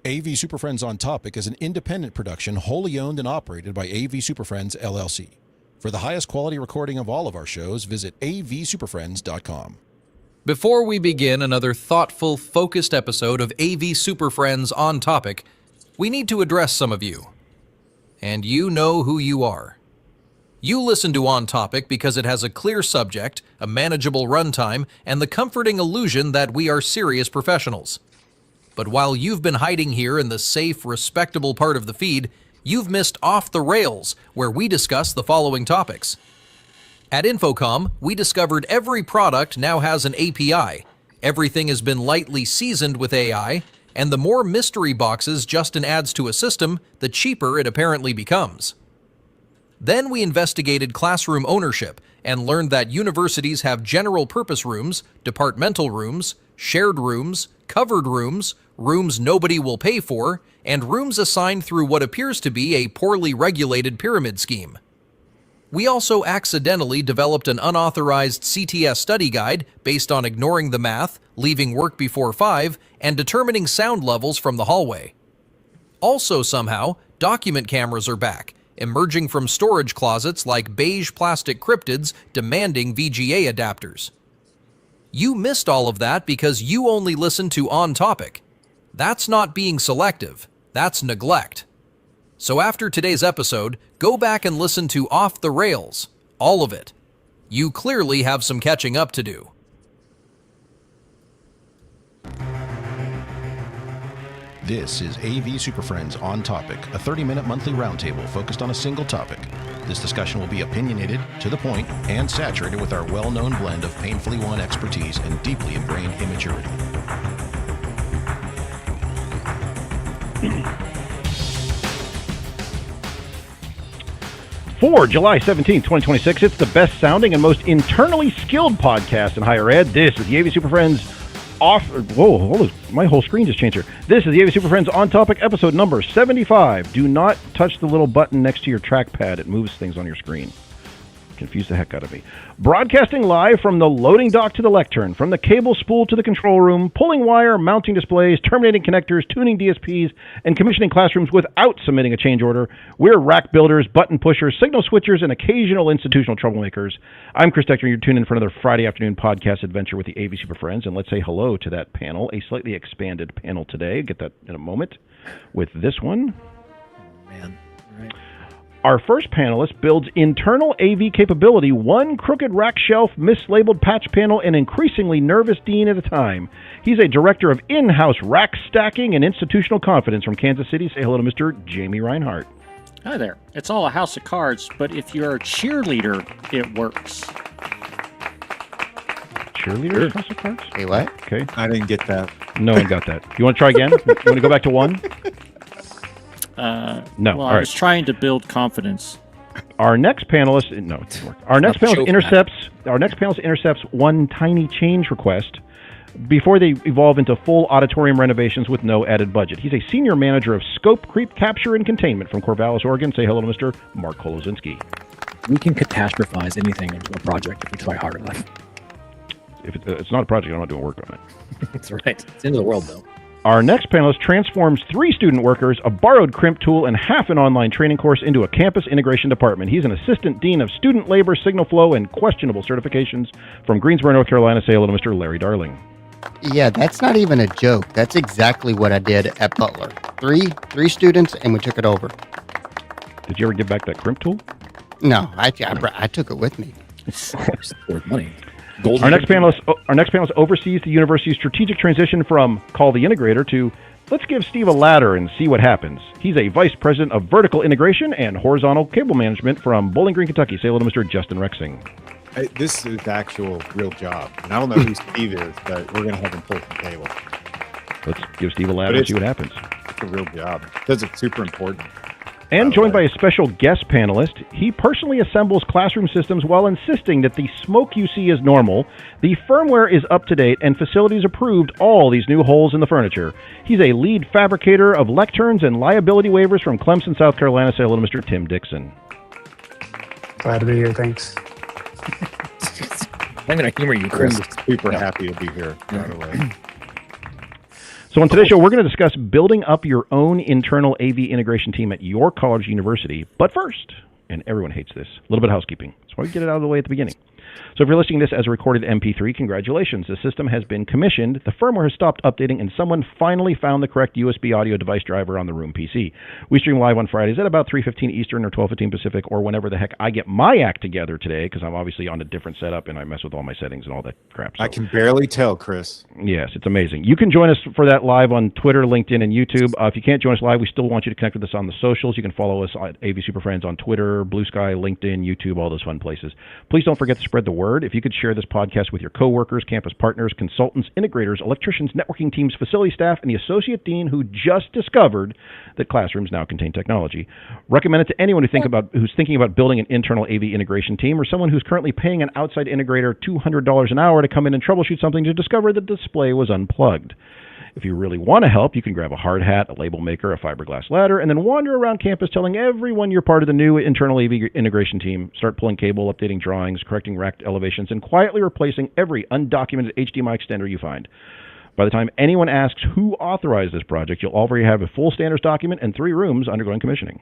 AV SuperFriends on Topic is an independent production wholly owned and operated by AV SuperFriends, LLC. For the highest quality recording of all of our shows, visit avsuperfriends.com. Before we begin another thoughtful, focused episode of AV SuperFriends on Topic, we need to address some of you. And you know who you are. You listen to On Topic because it has a clear subject, a manageable runtime, and the comforting illusion that we are serious professionals. But while you've been hiding here in the safe, respectable part of the feed, you've missed Off the Rails, where we discuss the following topics. At Infocom, we discovered every product now has an API, everything has been lightly seasoned with AI, and the more mystery boxes Justin adds to a system, the cheaper it apparently becomes. Then we investigated classroom ownership and learned that universities have general purpose rooms, departmental rooms, shared rooms, covered rooms, rooms nobody will pay for, and rooms assigned through what appears to be a poorly regulated pyramid scheme. We also accidentally developed an unauthorized CTS study guide based on ignoring the math, leaving work before 5, and determining sound levels from the hallway. Also somehow, document cameras are back, emerging from storage closets like beige plastic cryptids demanding VGA adapters. You missed all of that because you only listened to On Topic. That's not being selective, that's neglect. So after today's episode, go back and listen to Off the Rails, all of it. You clearly have some catching up to do. This is AV SuperFriends on Topic, a 30-minute monthly roundtable focused on a single topic. This discussion will be opinionated, to the point, and saturated with our well-known blend of painfully won expertise and deeply ingrained immaturity. For July 17th, 2026, it's the best sounding and most internally skilled podcast in higher ed. This is the AV SuperFriends my whole screen just changed here. This is the AV SuperFriends On Topic episode number 75. Do not touch the little button next to your trackpad. It moves things on your screen. Confused the heck out of me. Broadcasting live from the loading dock to the lectern, from the cable spool to the control room, pulling wire, mounting displays, terminating connectors, tuning DSPs, and commissioning classrooms without submitting a change order. We're rack builders, button pushers, signal switchers, and occasional institutional troublemakers. I'm Chris Dechter, and you're tuned in for another Friday afternoon podcast adventure with the AV SuperFriends, and let's say hello to that panel, a slightly expanded panel today. Get that in a moment with this one. Oh, man. All right. Our first panelist builds internal AV capability, one crooked rack shelf, mislabeled patch panel, and increasingly nervous dean at a time. He's a director of in-house rack stacking and institutional confidence from Kansas City. Say hello to Mr. Jamie Reinhardt. Hi there. It's all a house of cards, but if you're a cheerleader, it works. Cheerleader house of cards? Hey, what? Okay. I didn't get that. No one got that. You want to try again? You want to go back to one? No. Well, All I right. was trying to build confidence. Our next panelist, no, it didn't work. Our next panelist intercepts one tiny change request before they evolve into full auditorium renovations with no added budget. He's a senior manager of scope creep capture and containment from Corvallis, Oregon. Say hello to Mr. Mark Kolozinski. We can catastrophize anything into a project if we try hard enough. If it's not a project, I'm not doing work on it. That's right. It's the end of the world, though. Our next panelist transforms 3 student workers, a borrowed crimp tool, and half an online training course into a campus integration department. He's an assistant dean of student labor, signal flow, and questionable certifications from Greensboro, North Carolina. Say hello to Mr. Larry Darling. Yeah, that's not even a joke. That's exactly what I did at Butler. Three students, and we took it over. Did you ever give back that crimp tool? No, I took it with me. It's worth money. Our next panelist oversees the university's strategic transition from call the integrator to let's give Steve a ladder and see what happens. He's a vice president of vertical integration and horizontal cable management from Bowling Green, Kentucky. Say hello to Mr. Justin Rexing. This is the actual real job. And I don't know who Steve is, but we're going to have him pull some cable. Let's give Steve a ladder and see what happens. It's a real job because it's super important. And joined by a special guest panelist, he personally assembles classroom systems while insisting that the smoke you see is normal, the firmware is up to date, and facilities approved all these new holes in the furniture. He's a lead fabricator of lecterns and liability waivers from Clemson, South Carolina. Say hello to Mr. Tim Dixon. Glad to be here, thanks. I'm going to humor you, Chris. I'm super happy to be here, by the way. So on today's show, we're going to discuss building up your own internal AV integration team at your college university. But first, and everyone hates this, a little bit of housekeeping. That's why we get it out of the way at the beginning. So if you're listening to this as a recorded MP3, congratulations. The system has been commissioned, the firmware has stopped updating, and someone finally found the correct USB audio device driver on the room PC. We stream live on Fridays at about 3:15 Eastern or 12:15 Pacific, or whenever the heck I get my act together today, because I'm obviously on a different setup and I mess with all my settings and all that crap. So. I can barely tell, Chris. Yes, it's amazing. You can join us for that live on Twitter, LinkedIn, and YouTube. If you can't join us live, we still want you to connect with us on the socials. You can follow us at AV SuperFriends on Twitter, Blue Sky, LinkedIn, YouTube, all those fun places. Please don't forget to spread the word. If you could share this podcast with your coworkers, campus partners, consultants, integrators, electricians, networking teams, facility staff, and the associate dean who just discovered that classrooms now contain technology. Recommend it to anyone who's thinking about building an internal AV integration team, or someone who's currently paying an outside integrator $200 an hour to come in and troubleshoot something to discover the display was unplugged. If you really want to help, you can grab a hard hat, a label maker, a fiberglass ladder, and then wander around campus telling everyone you're part of the new internal AV integration team. Start pulling cable, updating drawings, correcting racked elevations, and quietly replacing every undocumented HDMI extender you find. By the time anyone asks who authorized this project, you'll already have a full standards document and 3 rooms undergoing commissioning.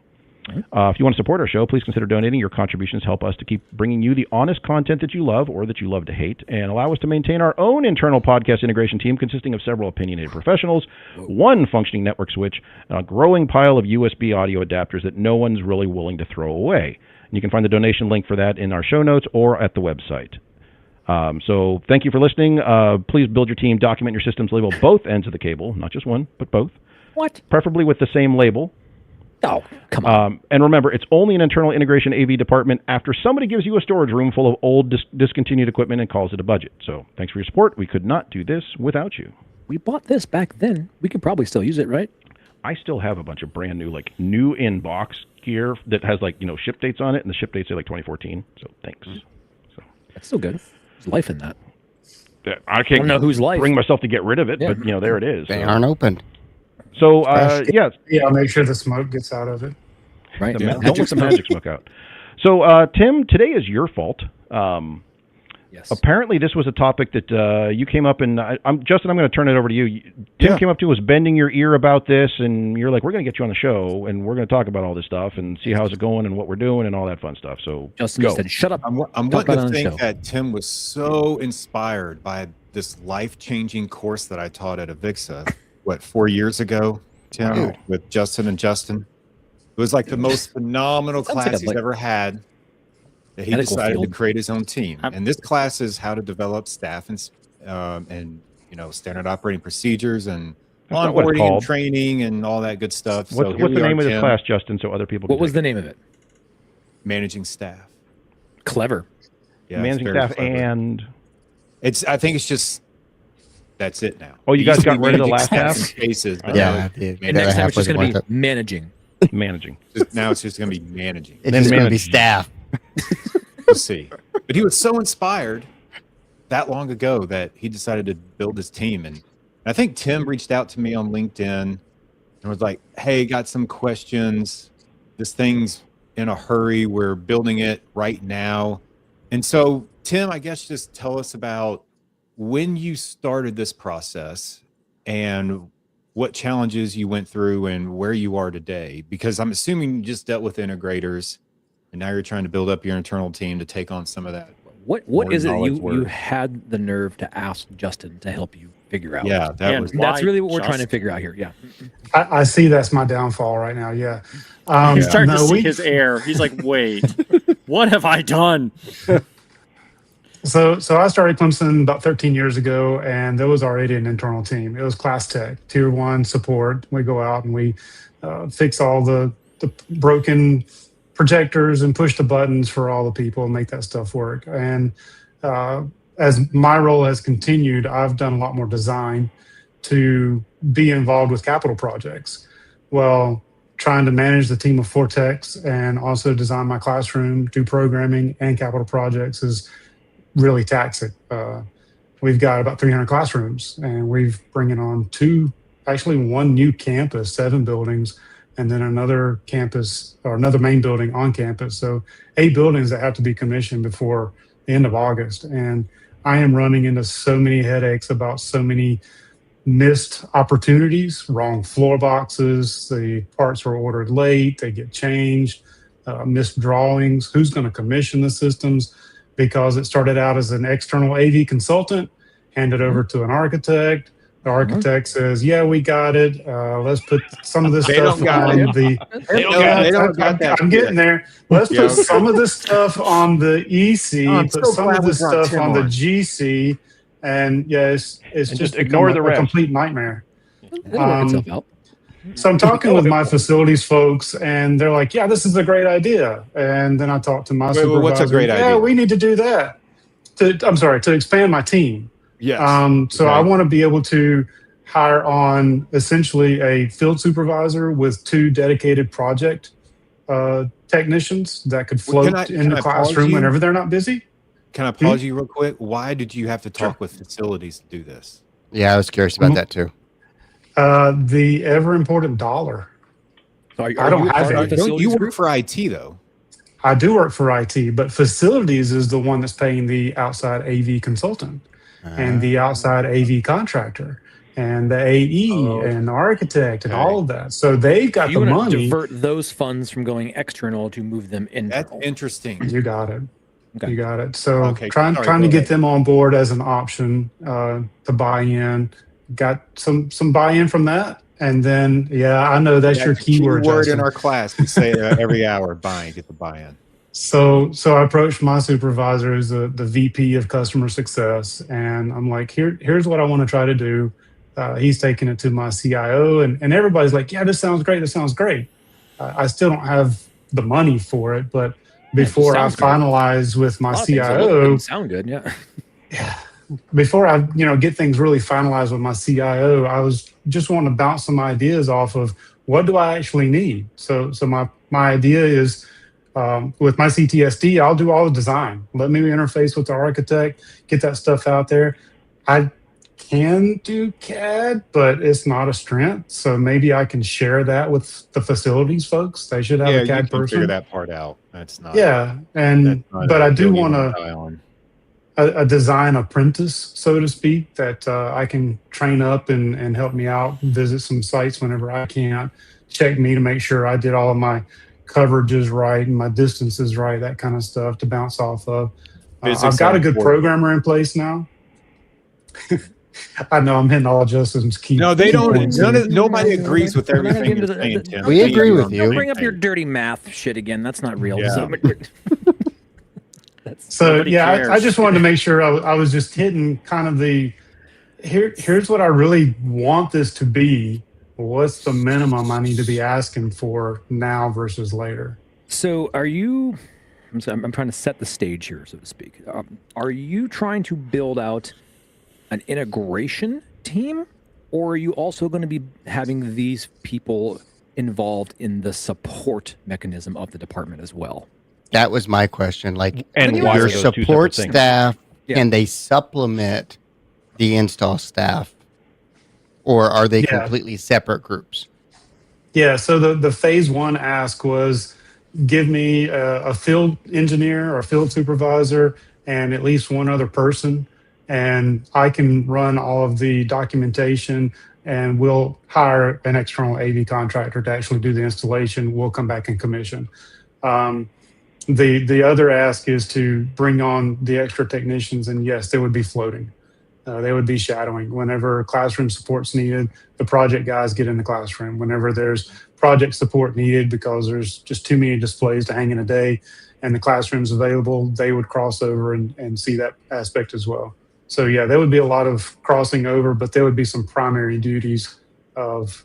If you want to support our show, please consider donating. Your contributions help us to keep bringing you the honest content that you love or that you love to hate, and allow us to maintain our own internal podcast integration team consisting of several opinionated professionals, 1 functioning network switch, and a growing pile of USB audio adapters that no one's really willing to throw away. And you can find the donation link for that in our show notes or at the website. So thank you for listening. Please build your team, document your systems, label both ends of the cable, not just one, but both. What? Preferably with the same label. Oh, come on. And remember, it's only an internal integration AV department after somebody gives you a storage room full of old discontinued equipment and calls it a budget. So thanks for your support. We could not do this without you. We bought this back then. We could probably still use it, right? I still have a bunch of brand new, new in-box gear that has, ship dates on it, and the ship dates say, 2014. So thanks. So that's still good. There's life in that. I can't know whose life. Bring myself to get rid of it, but, there it is. They aren't opened. So, yes. Yeah, I'll make sure the smoke gets out of it. Right. Don't let the magic smoke out. So, Tim, today is your fault. Yes. Apparently, this was a topic that you came up, and Justin, I'm going to turn it over to you. Tim came up to us, bending your ear about this, and you're like, we're going to get you on the show, and we're going to talk about all this stuff and see how's it going and what we're doing and all that fun stuff. So, Justin go. said, shut up. I'm wanting to think that Tim was so inspired by this life-changing course that I taught at AVSF, 4 years ago, Tim, with Justin and Justin. It was like the most phenomenal class he's ever had. That he decided to create his own team, and this class is how to develop staff and standard operating procedures and onboarding and training and all that good stuff. What's the name of this class, Justin, so other people can What was the name of it? Managing staff. Clever. Yeah, managing staff clever. And I think it's just that's it now. Oh, you guys got rid of the last half? Spaces, but yeah. And next time it's just going to be managing. Now it's just going to be managing. It's just going to be staff. We'll see. But he was so inspired that long ago that he decided to build his team. And I think Tim reached out to me on LinkedIn and was like, hey, got some questions. This thing's in a hurry. We're building it right now. And so, Tim, I guess just tell us about when you started this process and what challenges you went through and where you are today. Because I'm assuming you just dealt with integrators and now you're trying to build up your internal team to take on some of that. What is it you had the nerve to ask Justin to help you figure out? Yeah, that's really what we're trying to figure out here. Yeah, I see that's my downfall right now. Yeah, I'm starting to see his air. He's like, wait, what have I done? So I started Clemson about 13 years ago, and there was already an internal team. It was class tech, tier 1 support. We go out and we fix all the broken projectors and push the buttons for all the people and make that stuff work. And as my role has continued, I've done a lot more design to be involved with capital projects. Well, trying to manage the team of 4 techs and also design my classroom, do programming and capital projects is really taxing. We've got about 300 classrooms, and we've bringing on 1 new campus, 7 buildings, and then another campus or another main building on campus. So 8 buildings that have to be commissioned before the end of August. And I am running into so many headaches about so many missed opportunities, wrong floor boxes, the parts are ordered late, they get changed, missed drawings, who's going to commission the systems, because it started out as an external AV consultant, handed over to an architect. The architect says, yeah, we got it. Let's put some of this stuff on the... I'm getting there. Let's put some of this stuff on the EC, put some of this stuff on the GC, and it's just ignore the rest. A complete nightmare. It'll work itself out. So I'm talking with my facilities folks, and they're like, yeah, this is a great idea. And then I talk to my supervisor. What's a great idea? Yeah, we need to do that. To expand my team. Yes. I want to be able to hire on essentially a field supervisor with 2 dedicated project technicians that could float in the classroom whenever they're not busy. Can I pause you real quick? Why did you have to talk with facilities to do this? Yeah, I was curious about that too. The ever important dollar. So I don't have any. You work for IT though. I do work for IT, but facilities is the one that's paying the outside AV consultant and the outside AV contractor and the AE and the architect and all of that. So they've got the money. You divert those funds from going external to move them internal. That's interesting. You got it. Okay. You got it. So trying to get them on board as an option to buy in. Got some buy-in from that. And then, I know that's your keyword. Word in our class. We say every hour, get the buy-in. So I approached my supervisor, who's the VP of customer success, and I'm like, here's what I want to try to do. He's taking it to my CIO, and everybody's like, yeah, this sounds great. This sounds great. I still don't have the money for it, but before I finalize with my CIO, sound good, yeah. Before I get things really finalized with my CIO, I was just wanting to bounce some ideas off of what do I actually need. So my idea is with my CTSD, I'll do all the design. Let me interface with the architect, get that stuff out there. I can do CAD, but it's not a strength. So maybe I can share that with the facilities folks. They should have a CAD you can person. Figure that part out. That's not. But I do want a design apprentice, so to speak, that I can train up and help me out, visit some sites whenever I can, check me to make sure I did all of my coverages right and my distances right, that kind of stuff to bounce off of. I've got a good programmer in place now. I know I'm hitting all Justin's key. No, they don't. Nobody agrees with everything you're saying, Tim. We agree with you. Don't bring up your dirty math shit again. That's not real. Yeah. I just wanted to make sure I was just hitting kind of here's what I really want this to be. What's the minimum I need to be asking for now versus later? So I'm trying to set the stage here, so to speak. Are you trying to build out an integration team, or are you also going to be having these people involved in the support mechanism of the department as well? That was my question. And your support staff, can they supplement the install staff, or are they completely separate groups? Yeah, so the phase 1 ask was give me a field engineer or a field supervisor and at least one other person, and I can run all of the documentation, and we'll hire an external AV contractor to actually do the installation. We'll come back and commission. The other ask is to bring on the extra technicians, and yes, they would be floating. They would be shadowing. Whenever classroom support's needed, the project guys get in the classroom. Whenever there's project support needed because there's just too many displays to hang in a day and the classroom's available, they would cross over and see that aspect as well. So there would be a lot of crossing over, but there would be some primary duties of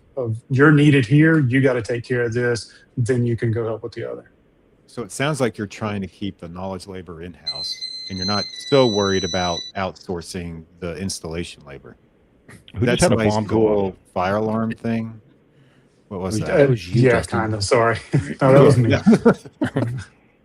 you're needed here, you got to take care of this, then you can go help with the other. So it sounds like you're trying to keep the knowledge labor in-house, and you're not so worried about outsourcing the installation labor. That's a nice cool fire alarm thing. What was that? Kind of. Sorry. No, that was me.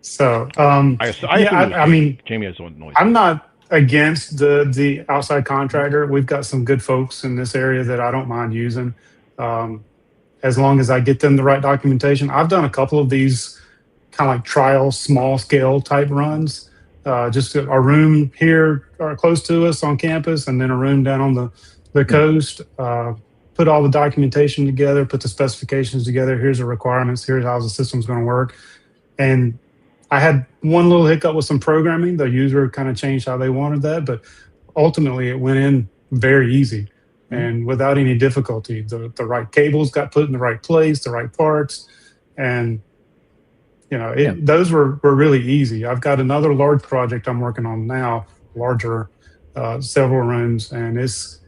So, I mean, Jamie has some noise. I'm not against the outside contractor. We've got some good folks in this area that I don't mind using, as long as I get them the right documentation. I've done a couple of these kind of like trial, small scale type runs. Just a room here or close to us on campus, and then a room down on the coast, put all the documentation together, put the specifications together. Here's the requirements. Here's how the system's going to work. And I had one little hiccup with some programming. The user kind of changed how they wanted that, but ultimately it went in very easy and without any difficulty. The right cables got put in the right place, the right parts, and those were really easy. I've got another large project I'm working on now, larger, several rooms, and it's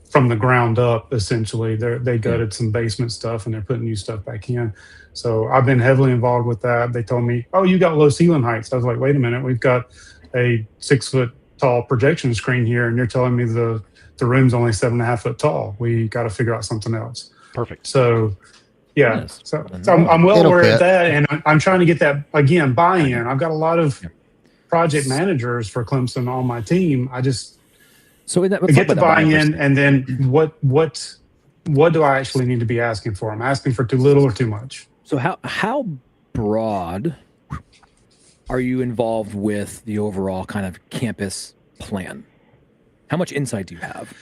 from the ground up. Essentially, they gutted some basement stuff and they're putting new stuff back in. So I've been heavily involved with that. They told me, "Oh, you got low ceiling heights." I was like, "Wait a minute, we've got a 6-foot tall projection screen here, and you're telling me the room's only 7.5 foot tall. We got to figure out something else." Perfect. So, yeah. Yes. So I'm well It'll aware fit. of that, and I'm trying to get that again buy-in. I've got a lot of project managers for Clemson on my team. I just get the buy-in, and then what do I actually need to be asking for? I'm asking for too little or too much. So how broad are you involved with the overall kind of campus plan? How much insight do you have?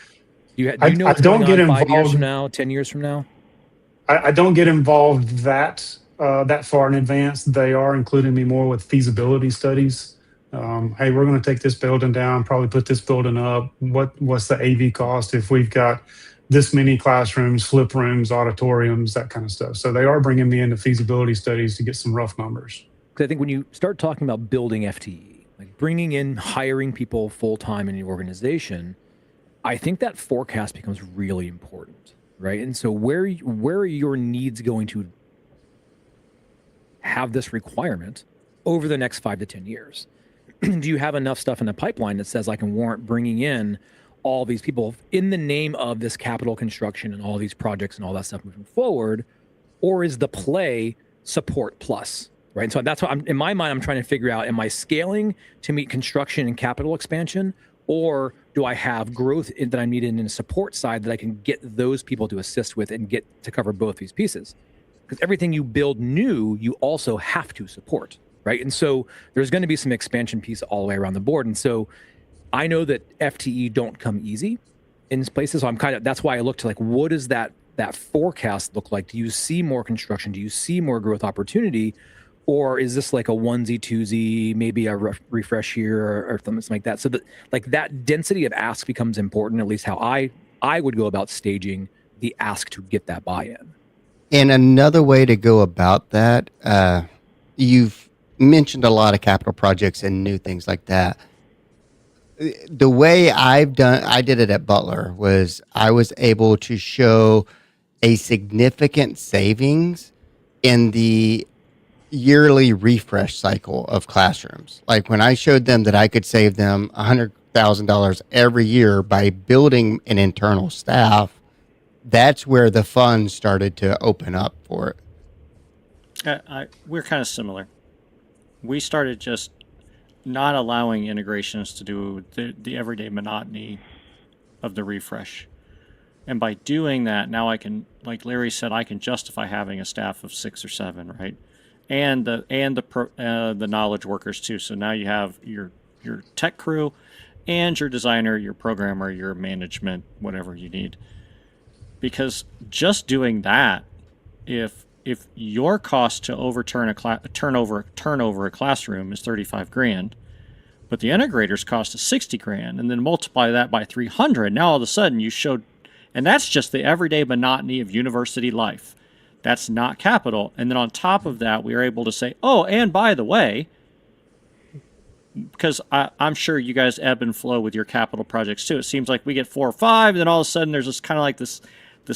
Do you know what's don't going get on 5 years involved- from now, 10 years from now? I don't get involved that far in advance. They are including me more with feasibility studies. Hey, we're going to take this building down, probably put this building up. What's the AV cost if we've got this many classrooms, flip rooms, auditoriums, that kind of stuff. So they are bringing me into feasibility studies to get some rough numbers. Because I think when you start talking about building FTE, like bringing in, hiring people full-time in your organization, I think that forecast becomes really important, right? And so where are your needs going to have this requirement over the next 5 to 10 years? Do you have enough stuff in the pipeline that says I can warrant bringing in all these people in the name of this capital construction and all these projects and all that stuff moving forward? Or is the play support plus, right? And so that's what in my mind, I'm trying to figure out, am I scaling to meet construction and capital expansion? Or do I have growth that I need in the support side that I can get those people to assist with and get to cover both these pieces? Because everything you build new, you also have to support, right? And so there's going to be some expansion piece all the way around the board. And so I know that FTE don't come easy in places. So that's why I look to like, what does that forecast look like? Do you see more construction? Do you see more growth opportunity? Or is this like a onesie, twosie, maybe a refresh here or something like that? So that density of ask becomes important, at least how I would go about staging the ask to get that buy-in. And another way to go about that, you've mentioned a lot of capital projects and new things like that. The way I did it at Butler was I was able to show a significant savings in the yearly refresh cycle of classrooms. Like when I showed them that I could save them $100,000 every year by building an internal staff, that's where the funds started to open up for it. We're kind of similar. We started just not allowing integrations to do the everyday monotony of the refresh. And by doing that, now I can, like Larry said, I can justify having a staff of 6 or 7, right? And the knowledge workers too. So now you have your tech crew and your designer, your programmer, your management, whatever you need. Because just doing that, if your cost to overturn turn over a classroom is $35,000, but the integrator's cost is $60,000, and then multiply that by 300, now all of a sudden you showed, and that's just the everyday monotony of university life. That's not capital. And then on top of that, we are able to say, oh, and by the way, because I'm sure you guys ebb and flow with your capital projects too. It seems like we get 4 or 5, and then all of a sudden there's this kind of like this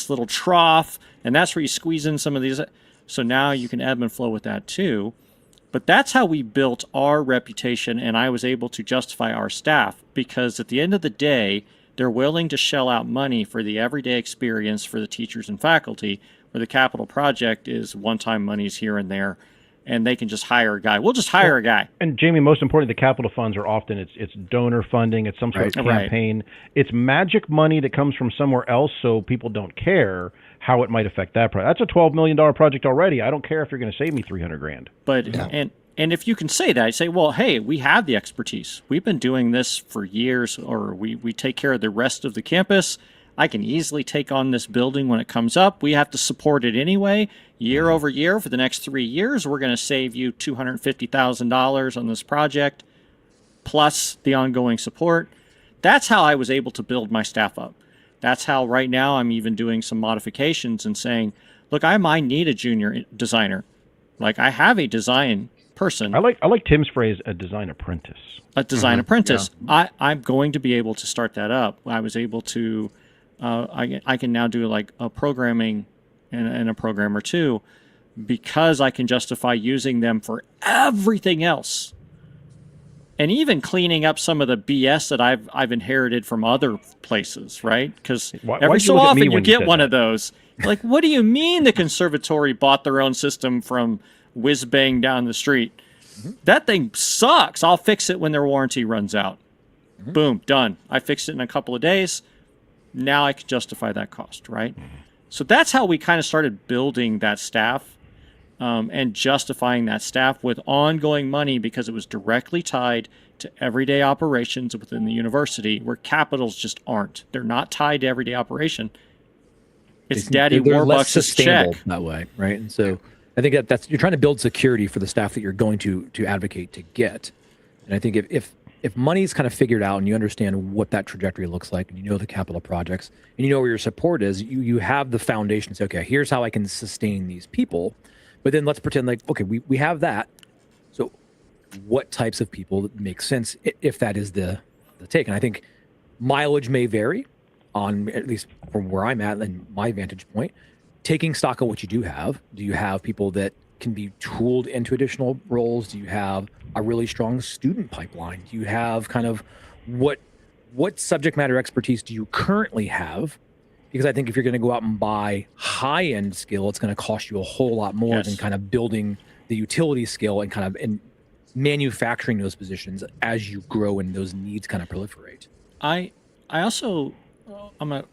little trough, and that's where you squeeze in some of these. So now you can ebb and flow with that too. But that's how we built our reputation, and I was able to justify our staff, because at the end of the day, they're willing to shell out money for the everyday experience for the teachers and faculty, where the capital project is one-time monies here and there, and they can just hire a guy. We'll just hire a guy. And Jamie, most importantly, the capital funds are often it's donor funding, it's some sort of campaign. Right. It's magic money that comes from somewhere else, so people don't care how it might affect that project. That's a $12 million project already. I don't care if you're going to save me $300,000. But And if you can say that, say, well, hey, we have the expertise. We've been doing this for years, or we take care of the rest of the campus. I can easily take on this building when it comes up. We have to support it anyway. Year over year for the next 3 years, we're going to save you $250,000 on this project, plus the ongoing support. That's how I was able to build my staff up. That's how right now I'm even doing some modifications and saying, look, I might need a junior designer. Like, I have a design person. I like Tim's phrase, a design apprentice. A design apprentice. Yeah. I'm going to be able to start that up. I was able to, I can now do like a programming and a program or two, because I can justify using them for everything else. And even cleaning up some of the BS that I've inherited from other places, right? Because every so often you get one of those. Like, what do you mean the conservatory bought their own system from whiz bang down the street? That thing sucks. I'll fix it when their warranty runs out. Boom, done. I fixed it in a couple of days. Now I can justify that cost, right? So that's how we kind of started building that staff, and justifying that staff with ongoing money, because it was directly tied to everyday operations within the university, where capitals just aren't. They're not tied to everyday operation. It's Daddy Warbucks' check that way, right? And so I think that's you're trying to build security for the staff that you're going to advocate to get. And I think if money's kind of figured out and you understand what that trajectory looks like, and you know the capital projects, and you know where your support is, you have the foundation. Say, okay, here's how I can sustain these people. But then let's pretend like, okay, we have that. So what types of people make sense if that is the take? And I think mileage may vary on, at least from where I'm at and my vantage point, taking stock of what you do have. Do you have people that can be tooled into additional roles? Do you have a really strong student pipeline? Do you have kind of what subject matter expertise do you currently have? Because I think if you're going to go out and buy high-end skill, it's going to cost you a whole lot more than kind of building the utility skill and kind of manufacturing those positions as you grow and those needs kind of proliferate. I also, I'm going to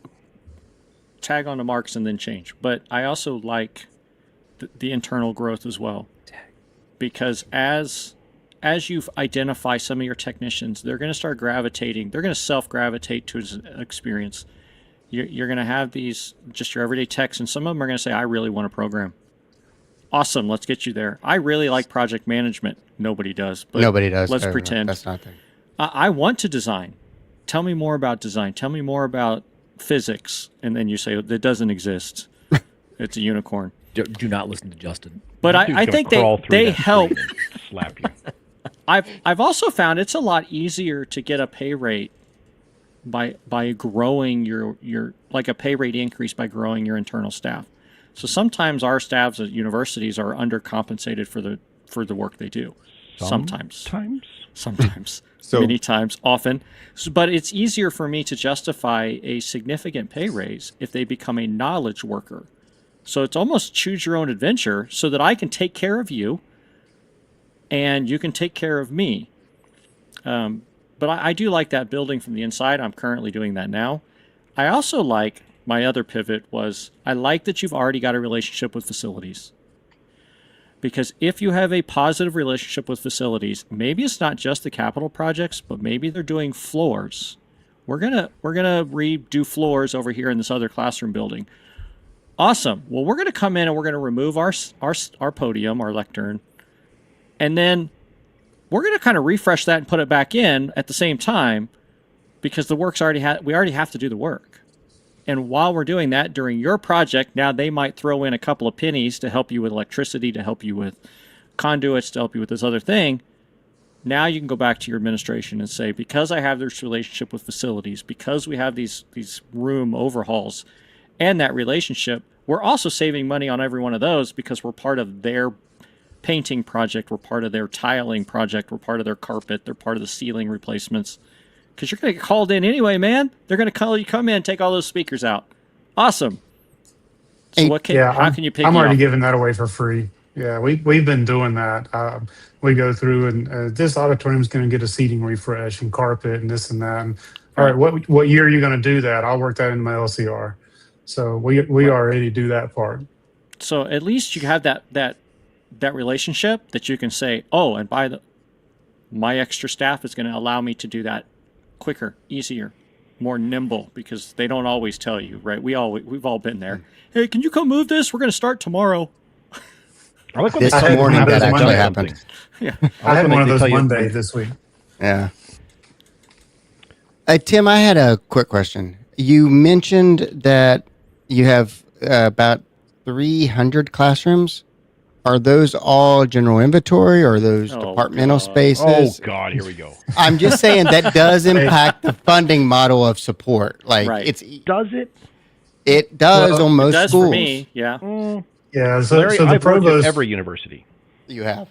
tag on to Mark's and then change, but I also like the internal growth as well. Because as you identify some of your technicians, they're going to start gravitating, they're going to self-gravitate to his experience. You're going to have these, just your everyday techs, and some of them are going to say, I really want to program. Awesome, let's get you there. I really like project management. Nobody does. But nobody does. Let's pretend. That's not there. I want to design. Tell me more about design. Tell me more about physics. And then you say, it doesn't exist. It's a unicorn. Do not listen to Justin. But I think they help. Slap you. I've also found it's a lot easier to get a pay rate by growing your like a pay rate increase by growing your internal staff. So sometimes our staffs at universities are undercompensated for the work they do. Sometimes. So, many times, often. So, but it's easier for me to justify a significant pay raise if they become a knowledge worker. So it's almost choose your own adventure, so that I can take care of you and you can take care of me. But I do like that building from the inside. I'm currently doing that now. I also like, my other pivot was, I like that you've already got a relationship with facilities. Because if you have a positive relationship with facilities, maybe it's not just the capital projects, but maybe they're doing floors. We're gonna redo floors over here in this other classroom building. Awesome. Well, we're gonna come in and we're gonna remove our podium, our lectern, and then we're gonna kind of refresh that and put it back in at the same time, because the work's we already have to do the work. And while we're doing that during your project, now they might throw in a couple of pennies to help you with electricity, to help you with conduits, to help you with this other thing. Now you can go back to your administration and say, because I have this relationship with facilities, because we have these room overhauls and that relationship, we're also saving money on every one of those, because we're part of their painting project, we're part of their tiling project, we're part of their carpet, they're part of the ceiling replacements. Because you're going to get called in anyway, man. They're going to call you, come in, take all those speakers out. Awesome. So how can you pick? I'm already giving that away for free. Yeah, we've been doing that. We go through and this auditorium is going to get a seating refresh and carpet and this and that. And, all right, what year are you going to do that? I'll work that into my LCR. So we already do that part. So at least you have that that relationship that you can say, oh, and my extra staff is going to allow me to do that quicker, easier, more nimble, because they don't always tell you, right? We've all been there. Hey, can you come move this? We're going to start tomorrow. I like when This they tell you morning when that they've done actually something. happened. Yeah. I had when one of they those tell you Monday when- this week. Yeah. Tim, I had a quick question. You mentioned that you have about 300 classrooms. Are those all general inventory or are those Oh, departmental God. Oh spaces? God, here we go. I'm just saying that does impact the funding model of support. Like Right. Does it? it does Well, on It most does schools. for me. Yeah. Yeah, so, Larry, so the I've worked at provost, every university. You have.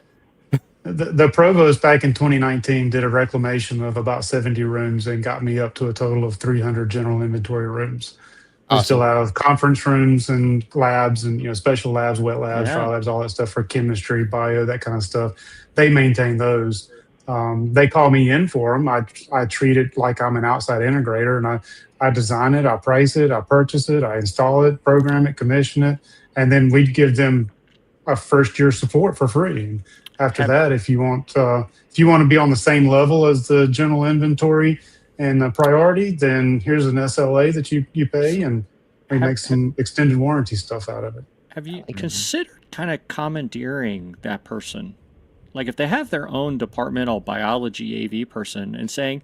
the provost back in 2019 did a reclamation of about 70 rooms and got me up to a total of 300 general inventory rooms. We still have conference rooms and labs and special labs, wet labs, Yeah. dry labs, all that stuff for chemistry, bio, that kind of stuff. They maintain those. They call me in for them. I treat it like I'm an outside integrator, and I design it, I price it, I purchase it, I install it, program it, commission it, and then we give them a first year support for free. And after that, if you want to be on the same level as the general inventory and the priority, then here's an SLA that you pay, and we make some extended warranty stuff out of it. Have you considered kind of commandeering that person? Like if they have their own departmental biology AV person and saying,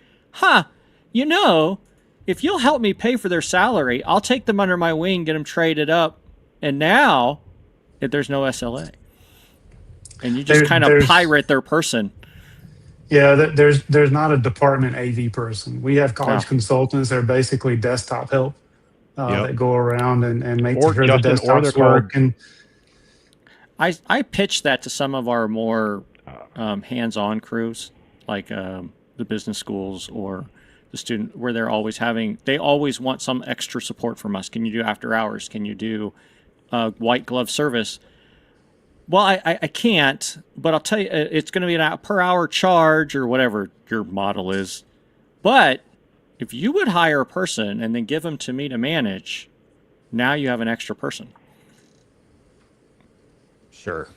if you'll help me pay for their salary, I'll take them under my wing, get them traded up. And now there's no SLA. And you just kind of pirate their person. Yeah, there's not a department AV person. We have college consultants. They're basically desktop help that go around and make sure the desktops work. And I pitched that to some of our more hands-on crews, like the business schools or the student, where they always want some extra support from us. Can you do after hours? Can you do white glove service? Well, I can't, but I'll tell you, it's going to be an per hour charge or whatever your model is. But if you would hire a person and then give them to me to manage, now you have an extra person. Sure.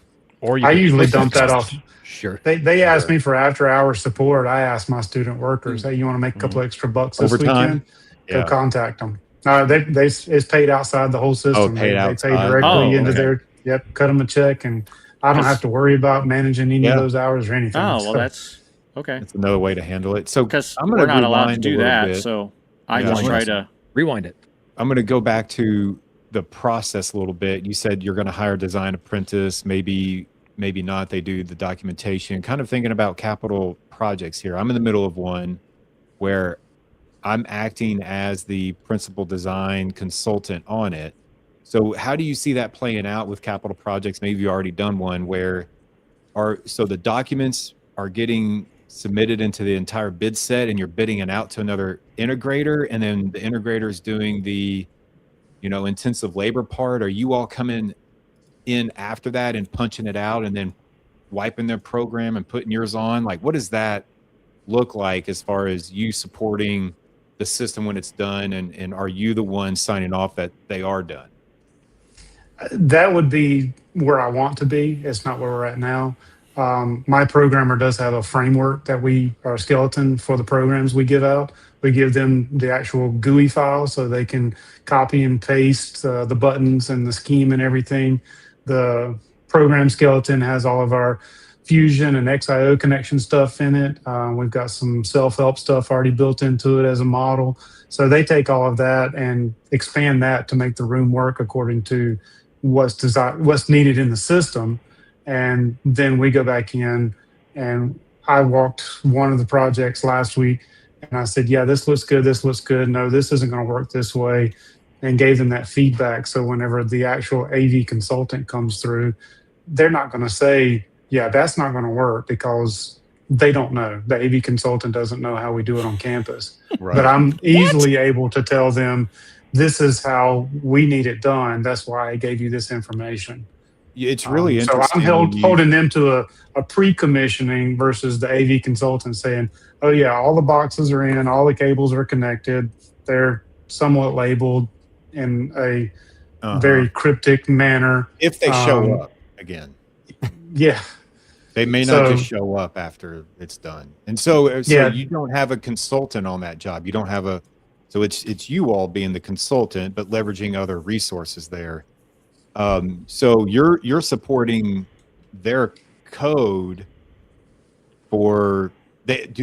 Or I usually dump that off. Sure. They ask me for after hours support. I ask my student workers, hey, you want to make a couple extra bucks this Overtime? weekend? Go contact them. It's paid outside the whole system. Paid they outside. pay directly into okay. their, cut them a check, and I don't have to worry about managing any of those hours or anything. Oh, well, So, that's okay. That's another way to handle it. So Because I'm going we're to not allowed to rewind a do little that, bit. so I Yeah, just I'm try gonna- to. Rewind it. I'm going to go back to the process a little bit. You said you're going to hire a design apprentice, maybe not. They do the documentation. Kind of thinking about capital projects here. I'm in the middle of one where I'm acting as the principal design consultant on it. So how do you see that playing out with capital projects? Maybe you've already done one where the documents are getting submitted into the entire bid set and you're bidding it out to another integrator, and then the integrator is doing the intensive labor part. Are you all coming in after that and punching it out and then wiping their program and putting yours on? Like, what does that look like as far as you supporting the system when it's done, and are you the one signing off that they are done? that would be where I want to be. It's not where we're at now. My programmer does have a framework our skeleton for the programs we give out. We give them the actual GUI file so they can copy and paste the buttons and the scheme and everything. The program skeleton has all of our Fusion and XIO connection stuff in it. We've got some self-help stuff already built into it as a model. So they take all of that and expand that to make the room work according to what's needed in the system. And then we go back in, and I walked one of the projects last week and I said, yeah, this looks good. This looks good. No, this isn't going to work this way. And gave them that feedback. So whenever the actual AV consultant comes through, they're not going to say, yeah, that's not going to work, because they don't know. The AV consultant doesn't know how we do it on campus. Right. But I'm easily able to tell them, this is how we need it done. That's why I gave you this information. It's really So interesting. I'm holding them to a pre-commissioning versus the AV consultant saying, oh yeah, all the boxes are in, all the cables are connected. They're somewhat labeled in a very cryptic manner. if they show up again. Yeah. They may not So- just show up after it's done. And so Yeah. you don't have a consultant on that job. You don't have so it's you all being the consultant, but leveraging other resources there. So you're supporting their code do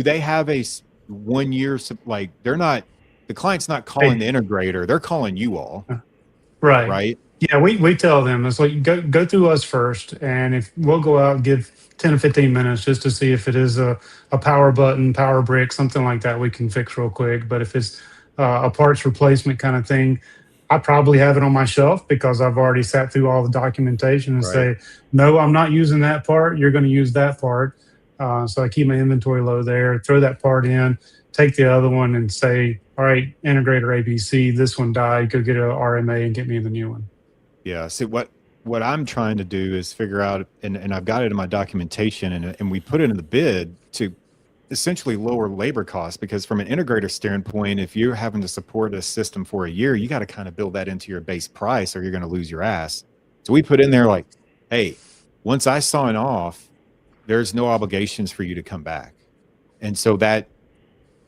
they have a 1 year, like they're not, the client's not calling the integrator, they're calling you all, Right. right? Yeah, we tell them it's like go through us first, and if we'll go out and give 10 or 15 minutes just to see if it is a power button, power brick, something like that we can fix real quick. But if it's a parts replacement kind of thing, I probably have it on my shelf because I've already sat through all the documentation and say, no, I'm not using that part. You're going to use that part. So I keep my inventory low there, throw that part in, take the other one and say, all right, integrator ABC, this one died, go get a RMA and get me the new one. Yeah. So what I'm trying to do is figure out, and I've got it in my documentation, and we put it in the bid to essentially lower labor costs, because from an integrator standpoint, if you're having to support a system for a year, you got to kind of build that into your base price or you're going to lose your ass. So we put in there like, hey, once I sign off, there's no obligations for you to come back. And so that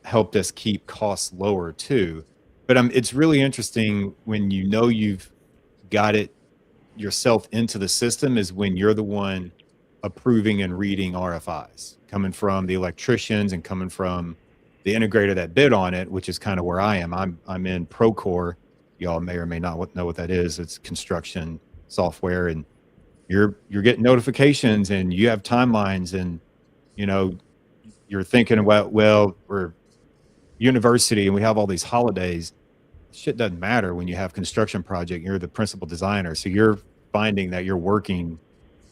helped us keep costs lower too. But it's really interesting when you know you've got it yourself into the system is when you're the one approving and reading RFIs coming from the electricians and coming from the integrator that bid on it, which is kind of where I am. I'm in Procore. Y'all may or may not know what that is. It's construction software, and you're getting notifications and you have timelines, and you're thinking about, well, we're university and we have all these holidays. Shit doesn't matter when you have construction project. You're the principal designer, so you're finding that you're working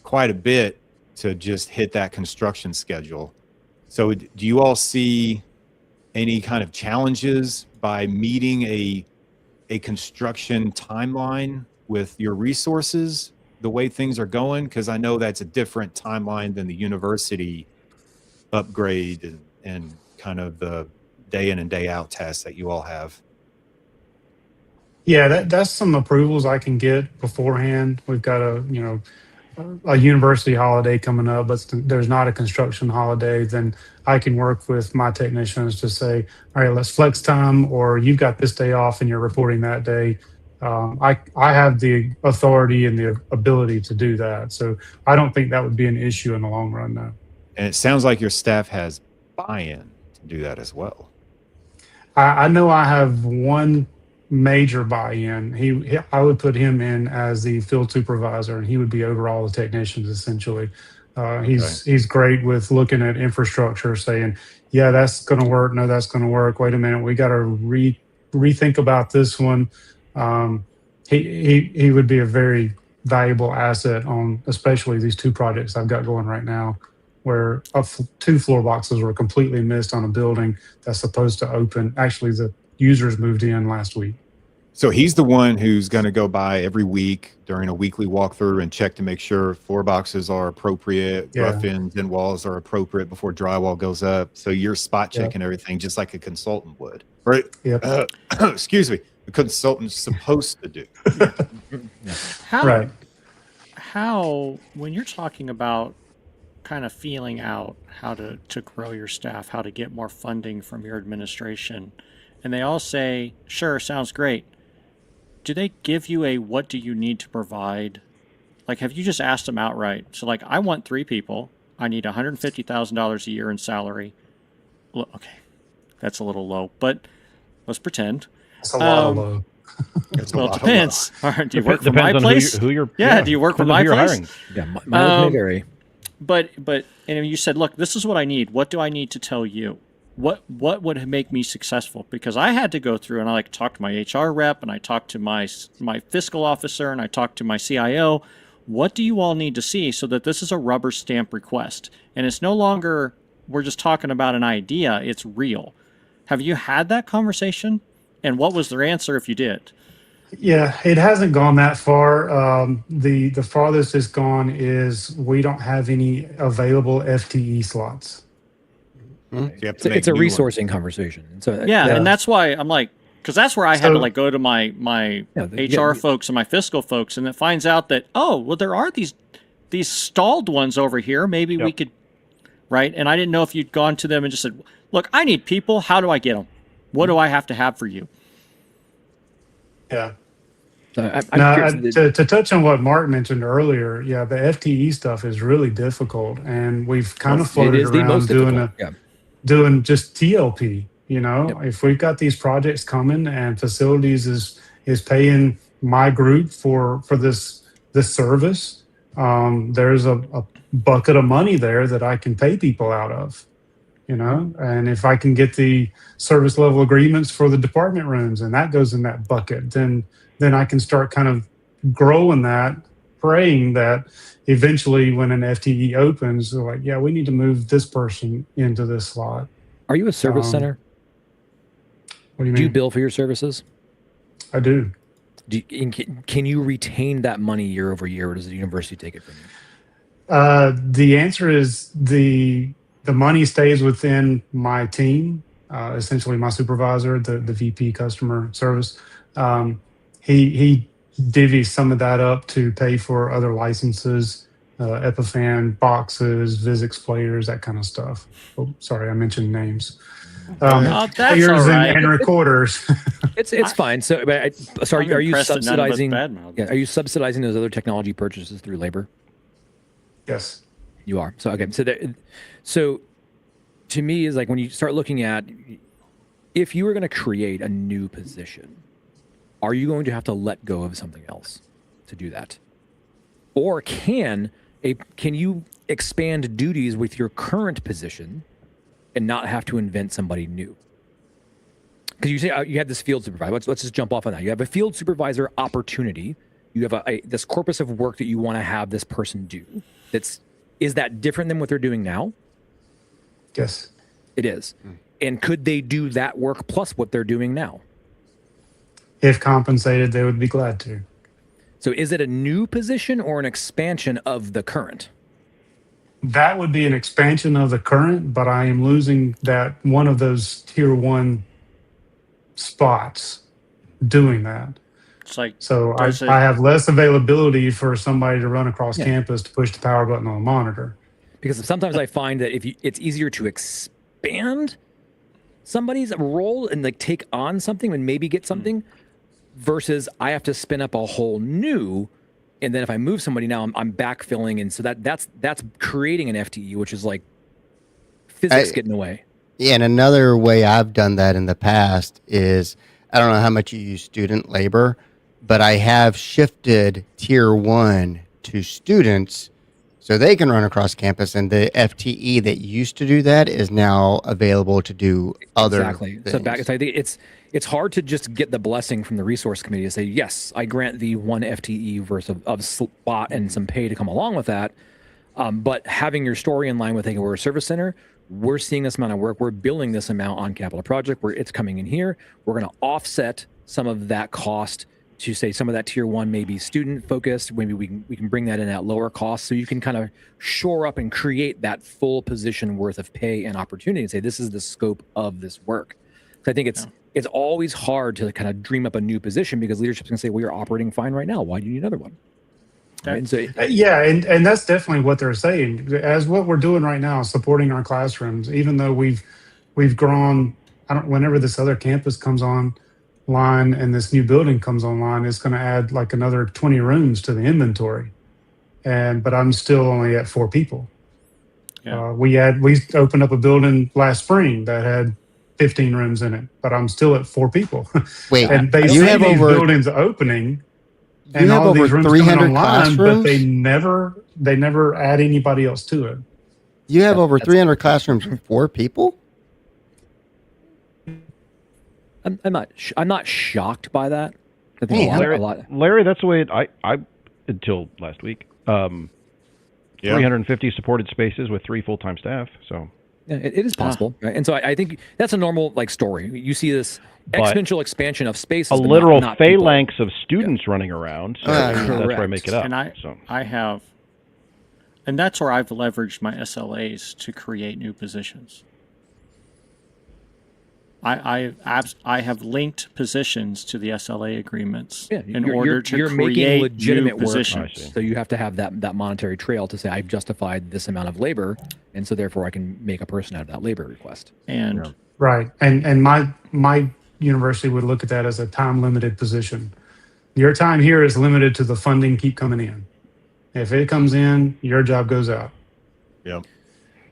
quite a bit to just hit that construction schedule. So do you all see any kind of challenges by meeting a construction timeline with your resources the way things are going? Because I know that's a different timeline than the university upgrade and kind of the day in and day out tasks that you all have. Yeah, that's some approvals I can get beforehand. We've got a university holiday coming up, but there's not a construction holiday. Then I can work with my technicians to say, all right, let's flex time, or you've got this day off and you're reporting that day. I have the authority and the ability to do that. So I don't think that would be an issue in the long run now. And it sounds like your staff has buy-in to do that as well. I know I have one major buy-in. I would put him in as the field supervisor, and he would be over all the technicians essentially. He's great with looking at infrastructure, saying, yeah, that's going to work. No, that's going to work. Wait a minute, we got to rethink about this one. He would be a very valuable asset on especially these two projects I've got going right now, where two floor boxes were completely missed on a building that's supposed to open. Actually, the users moved in last week. So he's the one who's going to go by every week during a weekly walkthrough and check to make sure floor boxes are appropriate, rough ends and walls are appropriate before drywall goes up. So you're spot checking everything just like a consultant would, right? Yep. Excuse me. The consultant's supposed to do. How, when you're talking about kind of feeling out how to grow your staff, how to get more funding from your administration, and they all say, sure, sounds great. Do they give you a, what do you need to provide? Like, have you just asked them outright? So like, I want 3 people. I need $150,000 a year in salary. Okay. That's a little low, but let's pretend. It's a lot low. Well, it depends. Do you work for my place? Who you're, do you work for my place? Hiring. Yeah, mileage may vary. But and you said, look, this is what I need. What do I need to tell you? What would make me successful? Because I had to go through and I talked to my HR rep, and I talked to my fiscal officer, and I talked to my CIO. What do you all need to see so that this is a rubber stamp request? And it's no longer, we're just talking about an idea, it's real. Have you had that conversation? And what was their answer if you did? Yeah, it hasn't gone that far. The farthest it's gone is we don't have any available FTE slots. So it's a resourcing conversation. So and that's why I'm like, because that's where I had to go to my HR folks and my fiscal folks, and it finds out that, oh, well, there are these these stalled ones over here, maybe we could, right? And I didn't know if you'd gone to them and just said, look, I need people. How do I get them? What do I have to have for you? Yeah. I'm Now, curious. to touch on what Mark mentioned earlier, yeah, the FTE stuff is really difficult, and we've kind of It floated is the around most doing difficult. doing just TLP. You know, Yep. if we've got these projects coming and facilities is paying my group for this service, there's a bucket of money there that I can pay people out of. You know, and if I can get the service level agreements for the department rooms and that goes in that bucket, then I can start kind of growing that, praying that eventually when an FTE opens, they're like, yeah, we need to move this person into this slot. Are you a service center? What do you mean? Do you bill for your services? I do. Can you retain that money year over year, or does the university take it from you? The answer is the money stays within my team, essentially my supervisor, the VP customer service. He divvies some of that up to pay for other licenses, Epiphan boxes, Vizix players, that kind of stuff. Oh, sorry, I mentioned names. That's Players all right. and recorders. It's fine. So, sorry, I'm are you impressed that none of us subsidizing? badmouthed Yeah, are you subsidizing those other technology purchases through labor? Yes. You are. So okay. So to me is like when you start looking at if you were going to create a new position, are you going to have to let go of something else to do that? Or can you expand duties with your current position and not have to invent somebody new? Because you say you have this field supervisor. Let's just jump off on that. You have a field supervisor opportunity. You have this corpus of work that you want to have this person do. Is that different than what they're doing now? Yes. It is. And could they do that work plus what they're doing now? If compensated, they would be glad to. So is it a new position or an expansion of the current? That would be an expansion of the current, but I am losing that one of those tier 1 spots doing that. It's like, So I have less availability for somebody to run across campus to push the power button on the monitor. Because sometimes I find that it's easier to expand somebody's role and like take on something and maybe get something versus I have to spin up a whole new, and then if I move somebody now, I'm backfilling, and so that's creating an FTE, which is like physics getting away. Yeah, and another way I've done that in the past is I don't know how much you use student labor, but I have shifted tier 1 to students so they can run across campus, and the FTE that used to do that is now available to do other exactly things. So I think it's hard to just get the blessing from the resource committee to say, yes, I grant the 1 FTE versus of slot and some pay to come along with that. But having your story in line with, hey, we're a service center, we're seeing this amount of work, we're billing this amount on capital project, where it's coming in here, we're going to offset some of that cost to say some of that tier 1 may be student focused, maybe we can bring that in at lower cost, so you can kind of shore up and create that full position worth of pay and opportunity and say this is the scope of this work. So I think it's always hard to kind of dream up a new position because leadership's going to say, well, you're operating fine right now, why do you need another one? Right? And so, Yeah, and that's definitely what they're saying. As what we're doing right now, supporting our classrooms, even though we've grown, whenever this other campus comes online and this new building comes online, it's going to add like another 20 rooms to the inventory. But I'm still only at 4 people. Yeah. We opened up a building last spring that had 15 rooms in it, but I'm still at 4 people. Wait, and they you see have these over buildings opening. you And have all of over these rooms coming 300 online, classrooms. but they never add anybody else to it. You have over 300 classrooms for 4 people. I'm not shocked by that. I think Man, a lot. Larry, that's the way I until last week. 350 supported spaces with 3 full-time staff. So Yeah, it is possible, right? And so I think that's a normal like story. You see this exponential expansion of spaces, a but literal not people. phalanx of students running around. So that's where I make it up. And and that's where I've leveraged my SLAs to create new positions. I have linked positions to the SLA agreements in you're- order to you're making create legitimate new work. positions. So you have to have that monetary trail to say I've justified this amount of labor, and so therefore I can make a person out of that labor request. And Right. And my university would look at that as a time limited position. Your time here is limited to the funding keep coming in. If it comes in, your job goes out. Yep.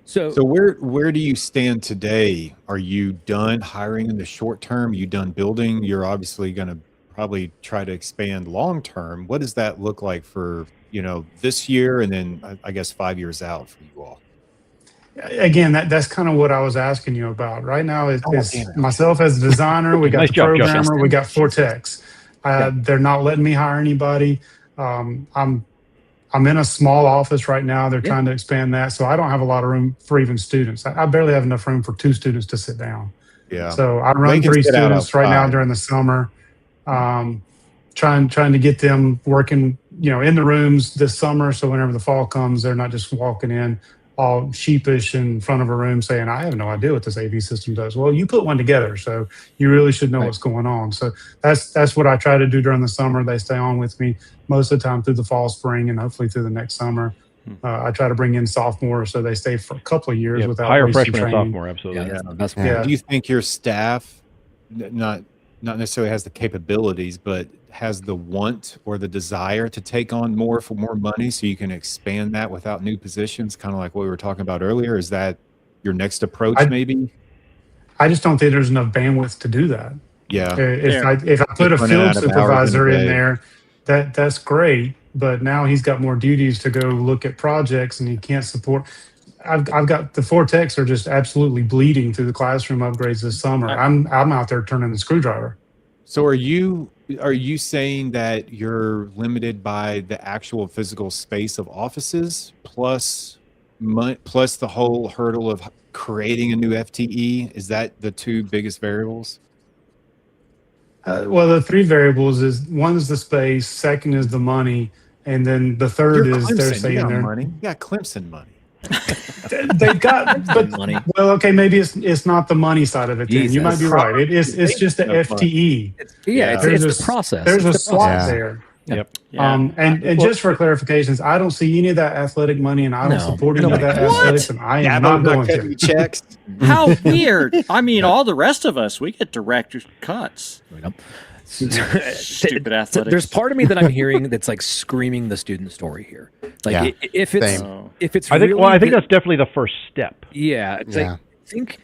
So So where do you stand today? Are you done hiring in the short term? You done building? You're obviously going to probably try to expand long term. What does that look like for, this year and then I guess 5 years out for you all? Again, that's kind of what I was asking you about. Right now, it's damn it. myself as a designer. We got Nice the job, Justin. programmer. We got 4 techs. They're not letting me hire anybody. I'm in a small office right now. They're trying to expand that, so I don't have a lot of room for even students. I barely have enough room for 2 students to sit down. Yeah. So I They run can 3 sit out students right now outside. during the summer, trying to get them working, in the rooms this summer. So whenever the fall comes, they're not just walking in all sheepish in front of a room saying, "I have no idea what this AV system does." Well, you put one together, so you really should know what's going on. So that's what I try to do during the summer. They stay on with me most of the time through the fall, spring, and hopefully through the next summer. I try to bring in sophomores so they stay for a couple of years without hire wasting freshman and training. sophomore, absolutely. that's the best Yeah. one. Do you think your staff not necessarily has the capabilities, but has the want or the desire to take on more for more money so you can expand that without new positions, kind of like what we were talking about earlier? Is that your next approach maybe? I just don't think there's enough bandwidth to do that. Yeah. If I put a Running field out of hours in a supervisor in day. there, that's great. But now he's got more duties to go look at projects, and he can't support. I've got the 4 techs are just absolutely bleeding through the classroom upgrades this summer. I'm out there turning the screwdriver. So are you saying that you're limited by the actual physical space of offices plus the whole hurdle of creating a new FTE? Is that the 2 biggest variables? Well, the 3 variables is one is the space, second is the money, and then the third You're is they're Clemson. You saying got they're money. You got Clemson money. they've got but Money. well, okay, maybe it's not the money side of it. Then you might be Jesus. right. It's just the FTE. It's There's the process. There's a It's the slot process. there. Yep. And just for clarifications, I don't see any of that athletic money, and I don't No. support any of that What? athletics, and I Yeah, am but not I'm not going cutting to. you checks. How weird! I mean, all the rest of us, we get direct cuts. Stupid athletics. There's part of me that I'm hearing that's like screaming the student story here. Like Yeah, if it's same. if it's I think really that's the- definitely the first step. yeah. It's Yeah. like I think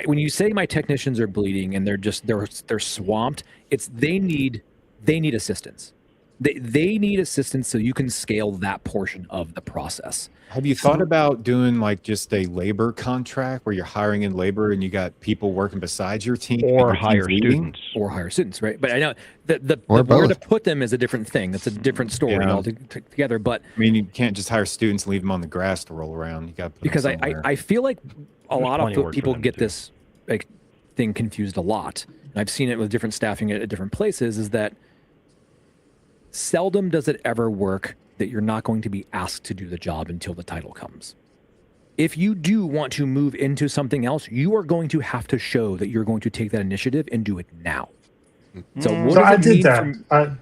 when you say my technicians are bleeding and they're swamped, it's they need assistance. They need assistance so you can scale that portion of the process. Have you thought about doing like just a labor contract where you're hiring in labor and you got people working beside your team and Or your team's hire leading? students. Or hire students, right? But I know the Or where to both. put them is a different thing. That's a different story Yeah. altogether. But I mean, you can't just hire students and leave them on the grass to roll around. You got to because I feel like a lot plenty of of work for people them, get too. this like thing confused a lot. And I've seen it with different staffing at different places. Is that seldom does it ever work that you're not going to be asked to do the job until the title comes. If you do want to move into something else, you are going to have to show that you're going to take that initiative and do it now. So what So does I it did mean that. from-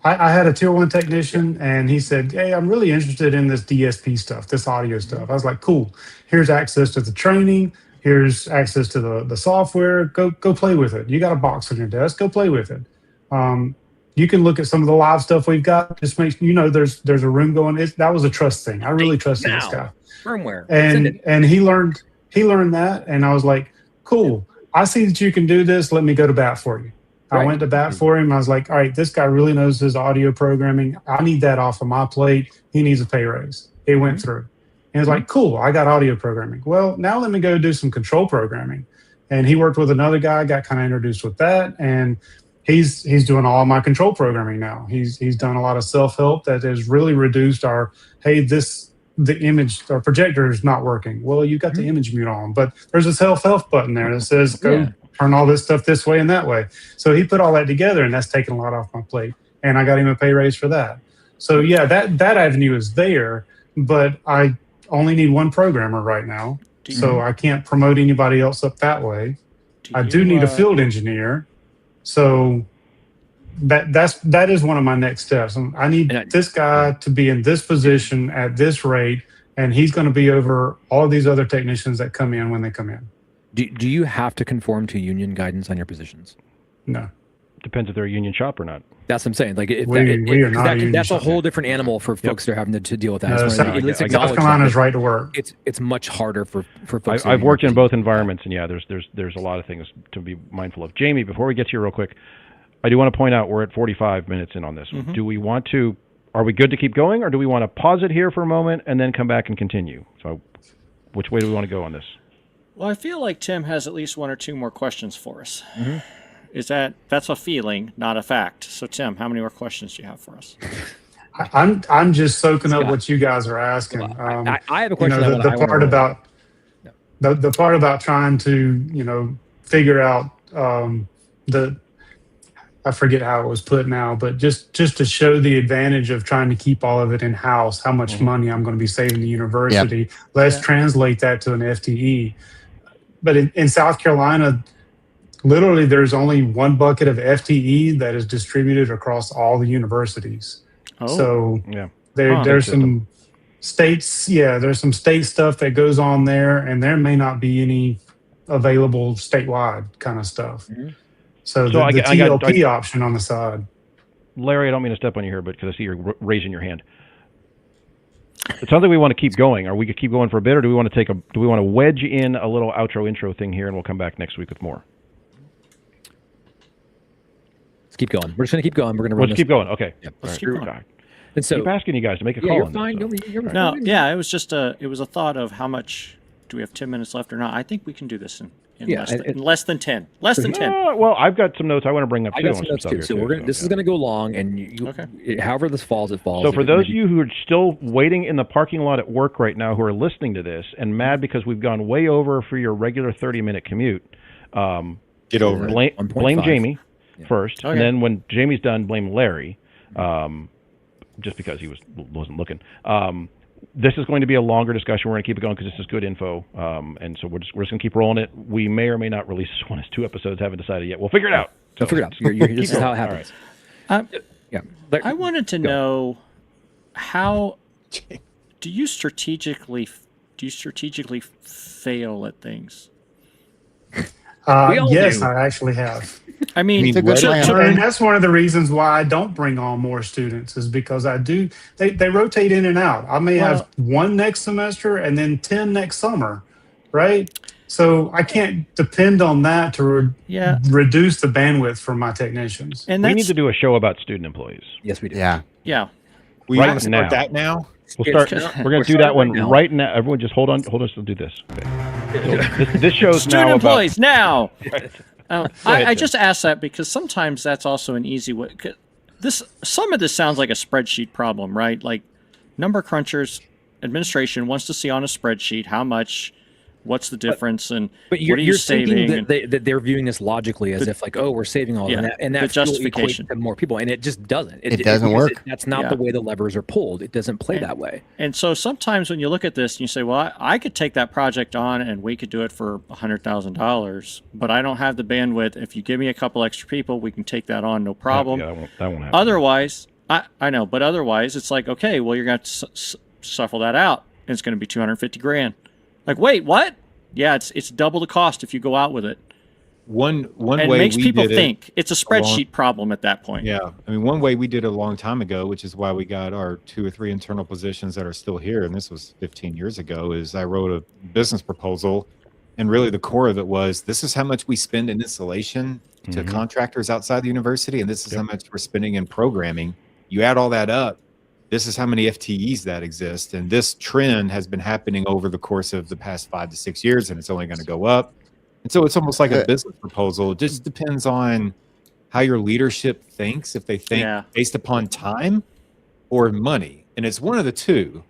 I had a tier 1 technician, and he said, "Hey, I'm really interested in this DSP stuff, this audio stuff." I was like, "Cool. Here's access to the training. Here's access to the software. Go play with it. You got a box on your desk. Go play with it. You can look at some of the live stuff we've got. Just make there's a room going. That was a trust thing. I really trusted this guy." firmware? Send it. And he learned that, and I was like, "Cool. I see that you can do this. Let me go to bat for you." I Right. went to bat for him. I was like, "All right, this guy really knows his audio programming. I need that off of my plate. He needs a pay raise." It went through. And he was like, "Cool, I got audio programming. Well, now let me go do some control programming." And he worked with another guy, got kind of introduced with that, and he's doing all my control programming now. He's done a lot of self-help that has really reduced our, the image or projector is not working. Well, you got the image mute on, but there's a self-help button there that says go turn all this stuff this way and that way. So he put all that together, and that's taken a lot off my plate. And I got him a pay raise for that. So yeah, that avenue is there, but I only need one programmer right now. So I can't promote anybody else up that way. I do need a field engineer. So that is one of my next steps. I need this guy to be in this position at this rate, and he's going to be over all these other technicians that come in when they come in. Do you have to conform to union guidance on your positions? No. Depends if they're a union shop or not. That's what I'm saying. Like, We are not a union that's a shop. whole different animal for folks that are having to deal with that. No, It's one of the- let's South acknowledge Carolina's that. right to work. It's much harder for folks. I've worked in both environments, and yeah, there's a lot of things to be mindful of. Jamie, before we get to you real quick, I do want to point out we're at 45 minutes in on this. Do we want to? Are we good to keep going, or do we want to pause it here for a moment and then come back and continue? So, which way do we want to go on this? Well, I feel like Tim has at least one or two more questions for us. That's a feeling, not a fact. So, Tim, how many more questions do you have for us? I'm just soaking up what you guys are asking. I have a question. The part about trying to figure out I forget how it was put now, but just to show the advantage of trying to keep all of it in house, how much money I'm going to be saving the university. Let's translate that to an FTE. But in South Carolina, literally there's only one bucket of FTE that is distributed across all the universities. So there's some states, there's some state stuff that goes on there, and there may not be any available statewide kind of stuff. So the TLP option on the side. Larry, I don't mean to step on you here, but because I see you're raising your hand. It sounds like we want to keep going. Are we going to keep going for a bit, or do we want to wedge in a little outro intro thing here, and we'll come back next week with more? Let's keep going. We're just going to keep going. We're going to run. Let's keep going. Okay. Yep. Let's keep going. And so, keep asking you guys to make a call. You're on fine. This, so. You're No, fine. yeah, it was just a thought of how much do we have 10 minutes left or not. I think we can do this in less than 10. Less than 10. Well, I've got some notes I want to bring up. I got some notes too. So this is going to go long, and however this falls, it falls. So for those of you who are still waiting in the parking lot at work right now, who are listening to this and mad because we've gone way over for your regular 30-minute commute, get over it. Blame Jamie first, and then when Jamie's done, blame Larry, just because he wasn't looking. This is going to be a longer discussion. We're going to keep it going because this is good info, and so we're just going to keep rolling it. We may or may not release this one as 2 episodes. Haven't decided yet. We'll figure it out. We'll figure it out. This is how it happens. I wanted to know how do you strategically fail at things? Yes, I actually have. I mean, It's a good plan. And that's one of the reasons why I don't bring on more students, is because they rotate in and out. I may have 1 next semester and then 10 next summer, right? So I can't depend on that to reduce the bandwidth for my technicians. And we need to do a show about student employees. Yes, we do. Yeah. We Right want to start now. that now. We're going to do that one right now. Everyone, just hold on. Hold us to do this. Okay. So this show's Student now employees now. Right. I just ask that because sometimes that's also an easy way. Some of this sounds like a spreadsheet problem, right? Like number crunchers, administration wants to see on a spreadsheet how much, what's the difference, and but what are you saving? Thinking that they're viewing this logically as if like, oh, we're saving all of that, and that justification to more people, and it just doesn't. It doesn't work. That's not the way the levers are pulled. It doesn't play that way. And so sometimes when you look at this and you say, well, I could take that project on and we could do it for $100,000, but I don't have the bandwidth. If you give me a couple extra people, we can take that on, no problem. Yeah, that won't happen. Otherwise, I know, but otherwise it's like, okay, well, you're going to shuffle that out, and it's going to be $250,000. Like, wait, what? Yeah, it's double the cost if you go out with it. One and way it makes we people did think it's a spreadsheet problem at that point. Yeah, I mean, one way we did it a long time ago, which is why we got our 2 or 3 internal positions that are still here, and this was 15 years ago, is I wrote a business proposal, and really the core of it was, this is how much we spend in installation to contractors outside the university, and this is how much we're spending in programming. You add all that up, this is how many FTEs that exist, and this trend has been happening over the course of the past 5 to 6 years, and it's only going to go up. And so it's almost like a business proposal. It just depends on how your leadership thinks, if they think based upon time or money, and it's one of the two.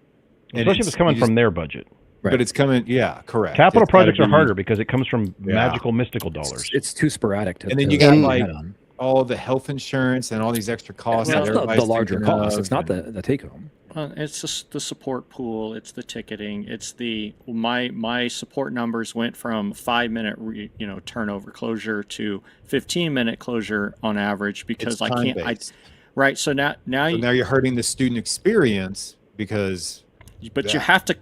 Especially if it's coming from their budget. Right. But it's coming, correct. Capital projects are harder because it comes from magical, mystical dollars. It's too sporadic. And then you got like all the health insurance and all these extra costs. That's the larger cost. It's not the take home. It's just the support pool. It's the ticketing. It's my support numbers went from 5-minute turnover closure to 15-minute closure on average because It's I can't. time-based. Right. So now So now you're hurting the student experience because. but you have to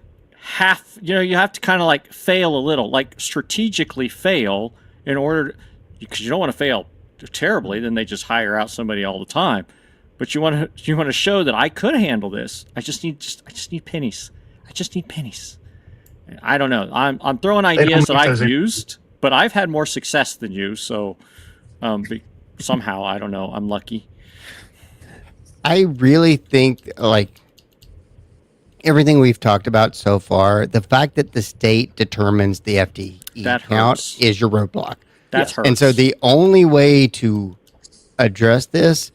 you have to kind of like fail a little, like strategically fail in order, because you don't want to fail terribly. Then they just hire out somebody all the time. But you want to show that I could handle this. I just need pennies. I just need pennies. I don't know. I'm throwing ideas that I've used, but I've had more success than you. So somehow, I don't know. I'm lucky. I really think, like, everything we've talked about so far, the fact that the state determines the FTE That count hurts. is your roadblock. That's hurts. And so the only way to address this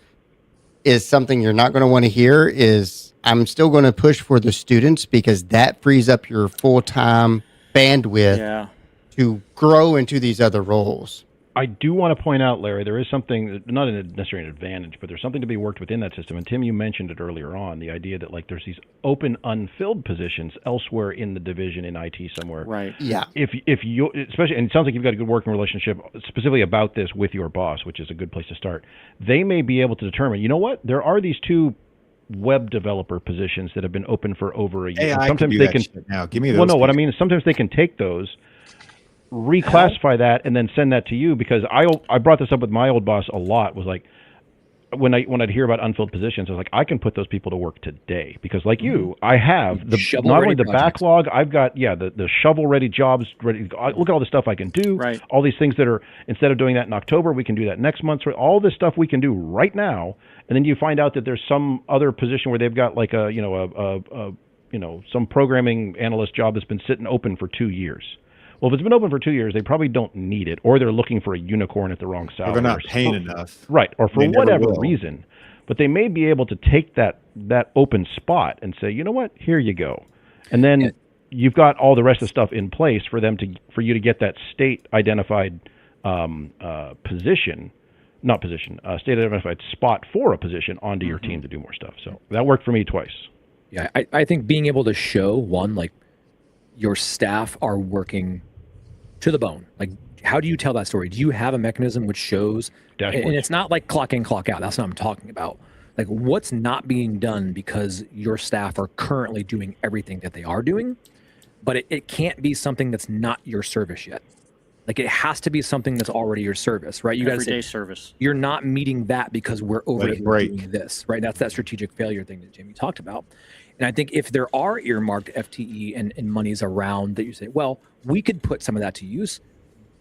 is something you're not going to want to hear is I'm still going to push for the students, because that frees up your full-time bandwidth to grow into these other roles. I do want to point out, Larry, there is something, not necessarily an advantage, but there's something to be worked within that system. And Tim, you mentioned it earlier on, the idea that like there's these open, unfilled positions elsewhere in the division in IT somewhere. Right. Yeah. If you, especially, and it sounds like you've got a good working relationship specifically about this with your boss, which is a good place to start. They may be able to determine, you know what, there are these 2 web developer positions that have been open for over a year. Hey, Sometimes they they can. Now give me those. Well, no, what I people. mean is sometimes they can take those, reclassify that, and then send that to you, because I brought this up with my old boss a lot, was like when I'd hear about unfilled positions, I was like, I can put those people to work today, because like you, I have not only the backlog, I've got the shovel ready jobs ready. Look at all the stuff I can do. Right. All these things that are, instead of doing that in October, we can do that next month. So all this stuff we can do right now, and then you find out that there's some other position where they've got like some programming analyst job that's been sitting open for 2 years. Well, if it's been open for 2 years, they probably don't need it, or they're looking for a unicorn at the wrong salary. Or they're not paying enough. Right, or for They never whatever will. reason. But they may be able to take that open spot and say, you know what, here you go. And then you've got all the rest of the stuff in place for you to get that state identified state identified spot for a position onto your team to do more stuff. So that worked for me twice. Yeah, I think being able to show, one, like your staff are working to the bone. Like, how do you tell that story? Do you have a mechanism which shows, and it's not like clock in, clock out. That's what I'm talking about. Like, what's not being done because your staff are currently doing everything that they are doing, but it can't be something that's not your service yet. Like, it has to be something that's already your service, right? You got to say, everyday service. you're not meeting that because we're over Let it here break. doing this, right? That's that strategic failure thing that Jamie talked about. And I think if there are earmarked FTE and monies around that you say, well, we could put some of that to use.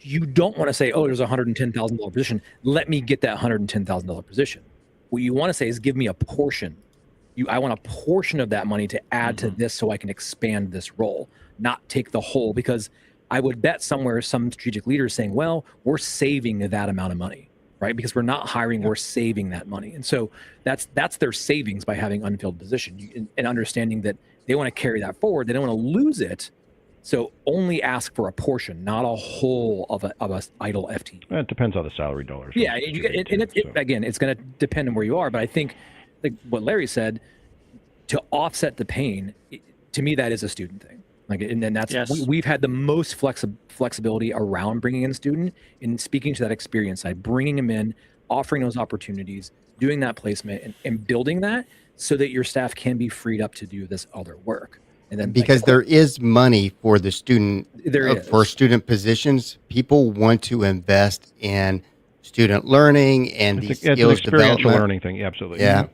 You don't want to say, oh, there's a $110,000 position. Let me get that $110,000 position. What you want to say is, give me a portion. I want a portion of that money to add to this so I can expand this role, not take the whole. Because I would bet somewhere some strategic leader is saying, well, we're saving that amount of money, right? Because we're not hiring, we're saving that money. And so that's their savings by having unfilled position, and understanding that they want to carry that forward. They don't want to lose it. So only ask for a portion, not a whole of a idle FTE. It depends on the salary dollars. Yeah, again, it's going to depend on where you are. But I think, like what Larry said, to offset the pain, to me, that is a student thing. Like, and then that's we've had the most flexibility around bringing in a student, and speaking to that experience side, bringing them in, offering those opportunities, doing that placement, and building that so that your staff can be freed up to do this other work. And then, because there is money for the student, for student positions, people want to invest in student learning and It's these an skills experiential development. learning thing. Yeah, absolutely. Yeah.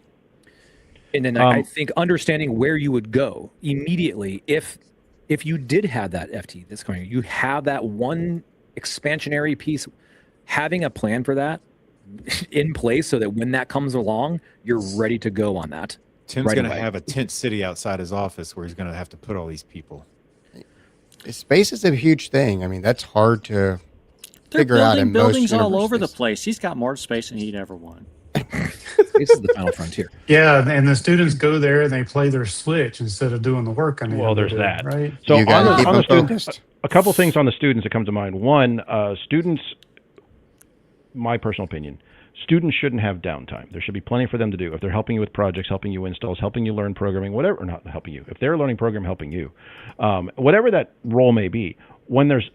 And then I think understanding where you would go immediately if you did have that FT that's going, you have that one expansionary piece, having a plan for that in place so that when that comes along, you're ready to go on that. Tim's going to have a tent city outside his office where he's going to have to put all these people. Space is a huge thing. I mean, that's hard to They're figure out in most buildings all over the universities. place. He's got more space than he'd ever want. This is the final frontier. Yeah, and the students go there and they play their Switch instead of doing the work. Well, there's that. right? So You gotta keep on the them students, focused. a couple things on the students that come to mind. One, students, my personal opinion, Students shouldn't have downtime. There should be plenty for them to do. If they're helping you with projects, helping you installs, helping you learn programming, whatever, or not helping you. If they're learning programming, helping you, whatever that role may be, when there's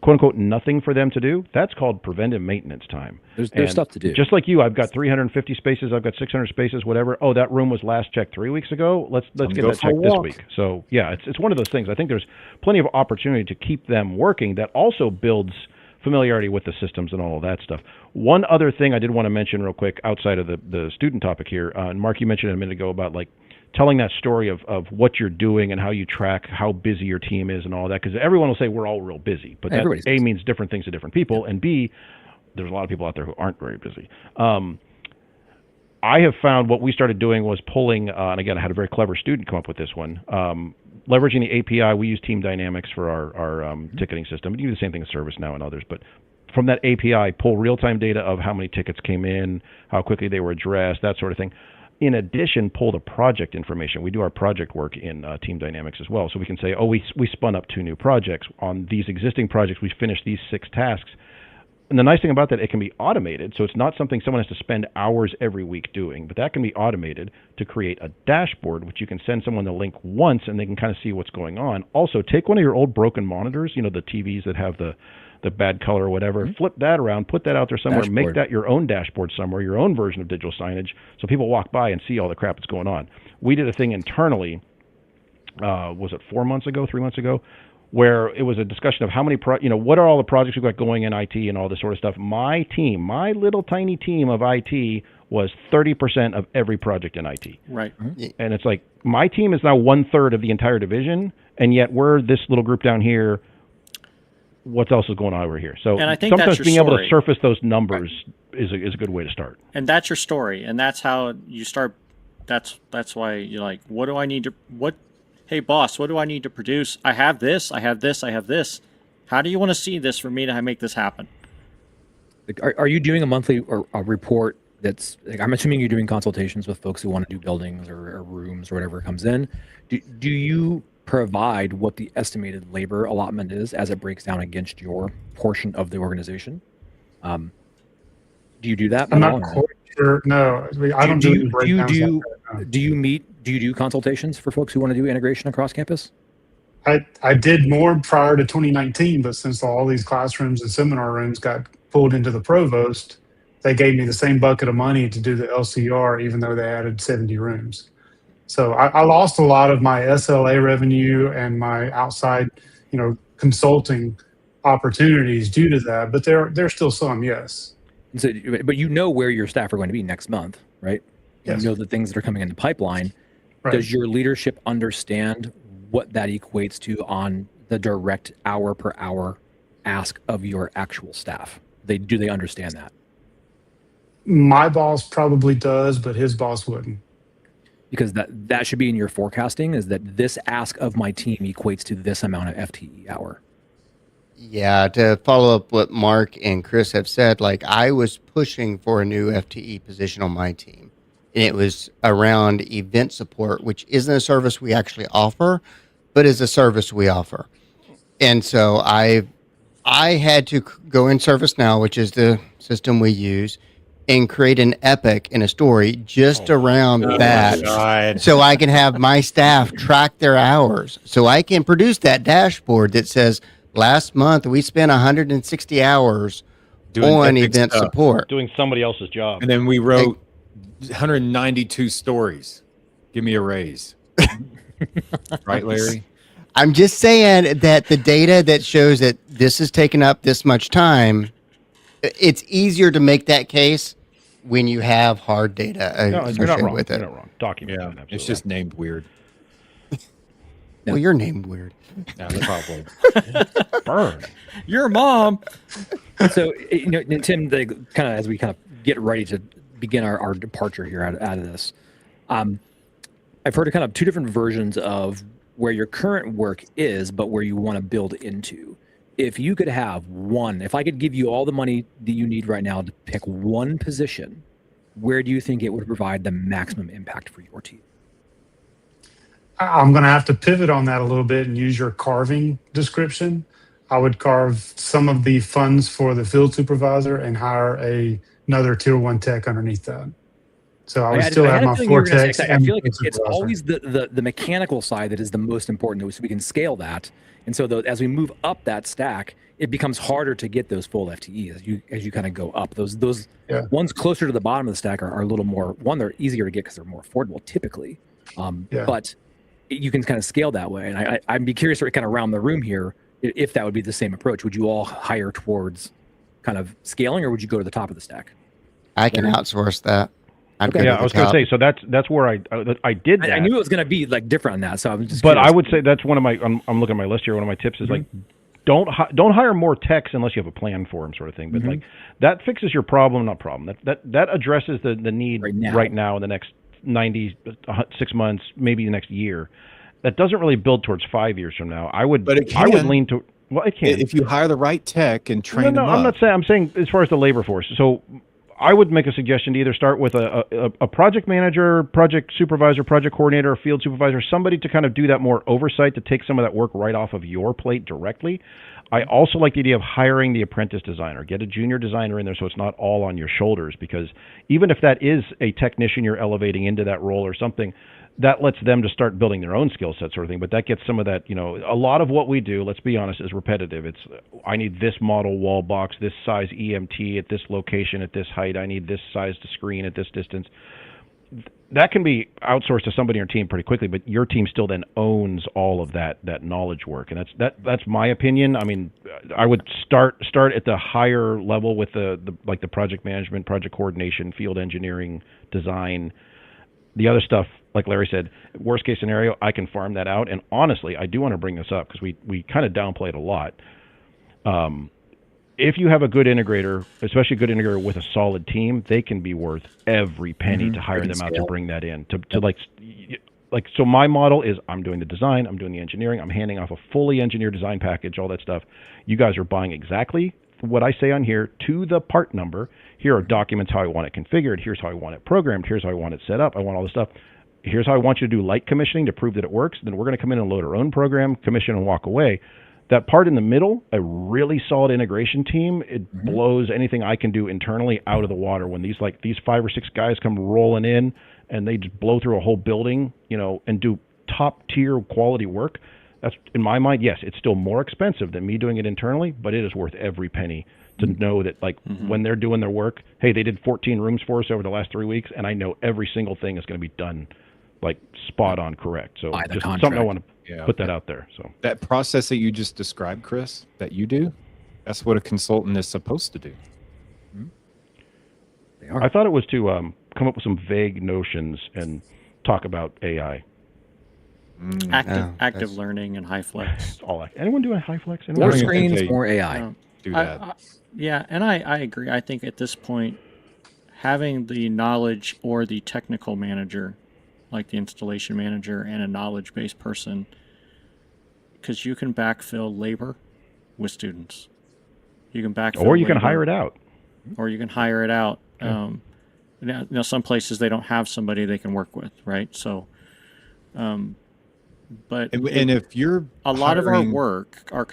quote unquote nothing for them to do, that's called preventive maintenance time. There's stuff to do. Just like you, I've got 350 spaces, I've got 600 spaces, whatever. Oh, that room was last checked 3 weeks ago. Let's get that checked this week. So yeah, it's one of those things. I think there's plenty of opportunity to keep them working. That also builds familiarity with the systems and all of that stuff. One other thing I did want to mention real quick outside of the student topic here, and Mark, you mentioned a minute ago about like telling that story of what you're doing and how you track how busy your team is and all that, because everyone will say we're all real busy, but that A means different things to different people, and B, there's a lot of people out there who aren't very busy. I have found what we started doing was pulling, and again, I had a very clever student come up with this one, leveraging the API. We use Team Dynamics for our ticketing system. We do the same thing with ServiceNow and others, but from that API, pull real-time data of how many tickets came in, how quickly they were addressed, that sort of thing. In addition, pull the project information. We do our project work in Team Dynamics as well. So we can say, oh, we spun up 2 new projects. On these existing projects, we finished these 6 tasks. And the nice thing about that, it can be automated. So it's not something someone has to spend hours every week doing, but that can be automated to create a dashboard, which you can send someone the link once and they can kind of see what's going on. Also, take one of your old broken monitors, you know, the TVs that have the bad color or whatever, flip that around, put that out there somewhere, make that your own dashboard somewhere, your own version of digital signage, so people walk by and see all the crap that's going on. We did a thing internally, was it 4 months ago, 3 months ago, where it was a discussion of how many, what are all the projects we've got going in IT and all this sort of stuff. My team, my little tiny team of IT was 30% of every project in IT. Right. And it's like, my team is now 1/3 of the entire division, and yet we're this little group down here. What else is going on over here? So and I think sometimes that's being your able to story. surface those numbers is a good way to start. And that's your story, and that's how you start. That's why you're like, what do I need to Hey boss, what do I need to produce? I have this, I have this, I have this. How do you want to see this for me to make this happen? Are you doing a monthly or a report that's, like, I'm assuming you're doing consultations with folks who want to do buildings or rooms or whatever comes in. Do you provide what the estimated labor allotment is as it breaks down against your portion of the organization? Do you do that? I'm not quite sure. No, I don't do breakdowns like that, no. Do you do consultations for folks who want to do integration across campus? I did more prior to 2019, but since all these classrooms and seminar rooms got pulled into the provost, they gave me the same bucket of money to do the LCR, even though they added 70 rooms. So I lost a lot of my SLA revenue and my outside, consulting opportunities due to that. But there's still some, yes. So, but you know where your staff are going to be next month, right? Yes. You know the things that are coming in the pipeline. Right. Does your leadership understand what that equates to on the direct hour per hour ask of your actual staff? Do they understand that? My boss probably does, but his boss wouldn't. Because that should be in your forecasting, is that this ask of my team equates to this amount of FTE hour. Yeah, to follow up what Mark and Chris have said, like I was pushing for a new FTE position on my team. And it was around event support, which isn't a service we actually offer, but is a service we offer. And so I had to go in ServiceNow, which is the system we use, and create an epic and a story just around that, so I can have my staff track their hours, so I can produce that dashboard that says last month we spent 160 hours on event support, doing somebody else's job, and then we wrote 192 stories. Give me a raise. Right, Larry? I'm just saying that the data that shows that this has taken up this much time, it's easier to make that case when you have hard data associated with it. You're not wrong. Document it, It's just named weird. Well, you're named weird. Yeah, probably. Burn. Your mom. So, Tim, as we kind of get ready to begin our departure here out of this, I've heard of kind of two different versions of where your current work is, but where you want to build into. If you could have if I could give you all the money that you need right now to pick one position, where do you think it would provide the maximum impact for your team? I'm going to have to pivot on that a little bit and use your carving description. I would carve some of the funds for the field supervisor and hire a another tier 1 tech underneath that. So I would I still had have a my feeling you 4 were gonna say, techs. 'cause I and feel like my it's supervisor. always the mechanical side that is the most important, so we can scale that. And so as we move up that stack, it becomes harder to get those full FTEs as you kind of go up. Those Yeah. ones closer to the bottom of the stack are a little more, they're easier to get because they're more affordable typically. Yeah. But you can kind of scale that way. And I'd be curious to kind of round the room here if that would be the same approach. Would you all hire towards kind of scaling, or would you go to the top of the stack? I can outsource that. I'd go Yeah, to I the was going to top. say, so that's where I did that. I knew it was going to be like different on that, so I'm just. But curious. I would say that's one of my. I'm looking at my list here. One of my tips is like, don't hire more techs unless you have a plan for them, sort of thing. But like that fixes your problem, not problem. That addresses the need right now in the next 6 months, maybe the next year. That doesn't really build towards 5 years from now. I would lean to. Well, it can if you hire the right tech and train them up. I'm not saying. I'm saying as far as the labor force. So I would make a suggestion to either start with a project manager, project supervisor, project coordinator, or field supervisor, somebody to kind of do that more oversight, to take some of that work right off of your plate directly. I also like the idea of hiring the apprentice designer. Get a junior designer in there so it's not all on your shoulders, because even if that is a technician you're elevating into that role or something, that lets them to start building their own skill set, sort of thing. But that gets some of that, a lot of what we do, let's be honest, is repetitive. It's, I need this model wall box, this size EMT at this location, at this height. I need this size to screen at this distance. That can be outsourced to somebody in your team pretty quickly, but your team still then owns all of that knowledge work. And that's my opinion. I mean, I would start at the higher level with the project management, project coordination, field engineering, design. The other stuff, like Larry said, worst case scenario, I can farm that out. And honestly, I do want to bring this up because we kind of downplay it a lot. If you have a good integrator, especially a good integrator with a solid team, they can be worth every penny to hire them out to bring that in. So my model is, I'm doing the design, I'm doing the engineering, I'm handing off a fully engineered design package, all that stuff. You guys are buying exactly what I say on here to the part number. Here are documents how I want it configured. Here's how I want it programmed. Here's how I want it set up. I want all this stuff. Here's how I want you to do light commissioning to prove that it works. Then we're going to come in and load our own program, commission, and walk away. That part in the middle, a really solid integration team, it blows anything I can do internally out of the water when these 5 or 6 guys come rolling in and they just blow through a whole building, and do top tier quality work. That's, in my mind, yes, it's still more expensive than me doing it internally, but it is worth every penny to know that, when they're doing their work, hey, they did 14 rooms for us over the last 3 weeks, and I know every single thing is going to be done spot on correct. So just something I want to put that out there. So that process that you just described, Chris, that you do, that's what a consultant is supposed to do. They are. I thought it was to come up with some vague notions and talk about AI. Active learning and high flex. Anyone doing high flex? More screens, more AI. Do that. Yeah, and I agree. I think at this point, having the knowledge or the technical manager, like the installation manager, and a knowledge-based person, because you can backfill labor with students. You can backfill, or you can hire it out. Or you can hire it out. Now, some places they don't have somebody they can work with, right? So, but if you're a lot of our work, a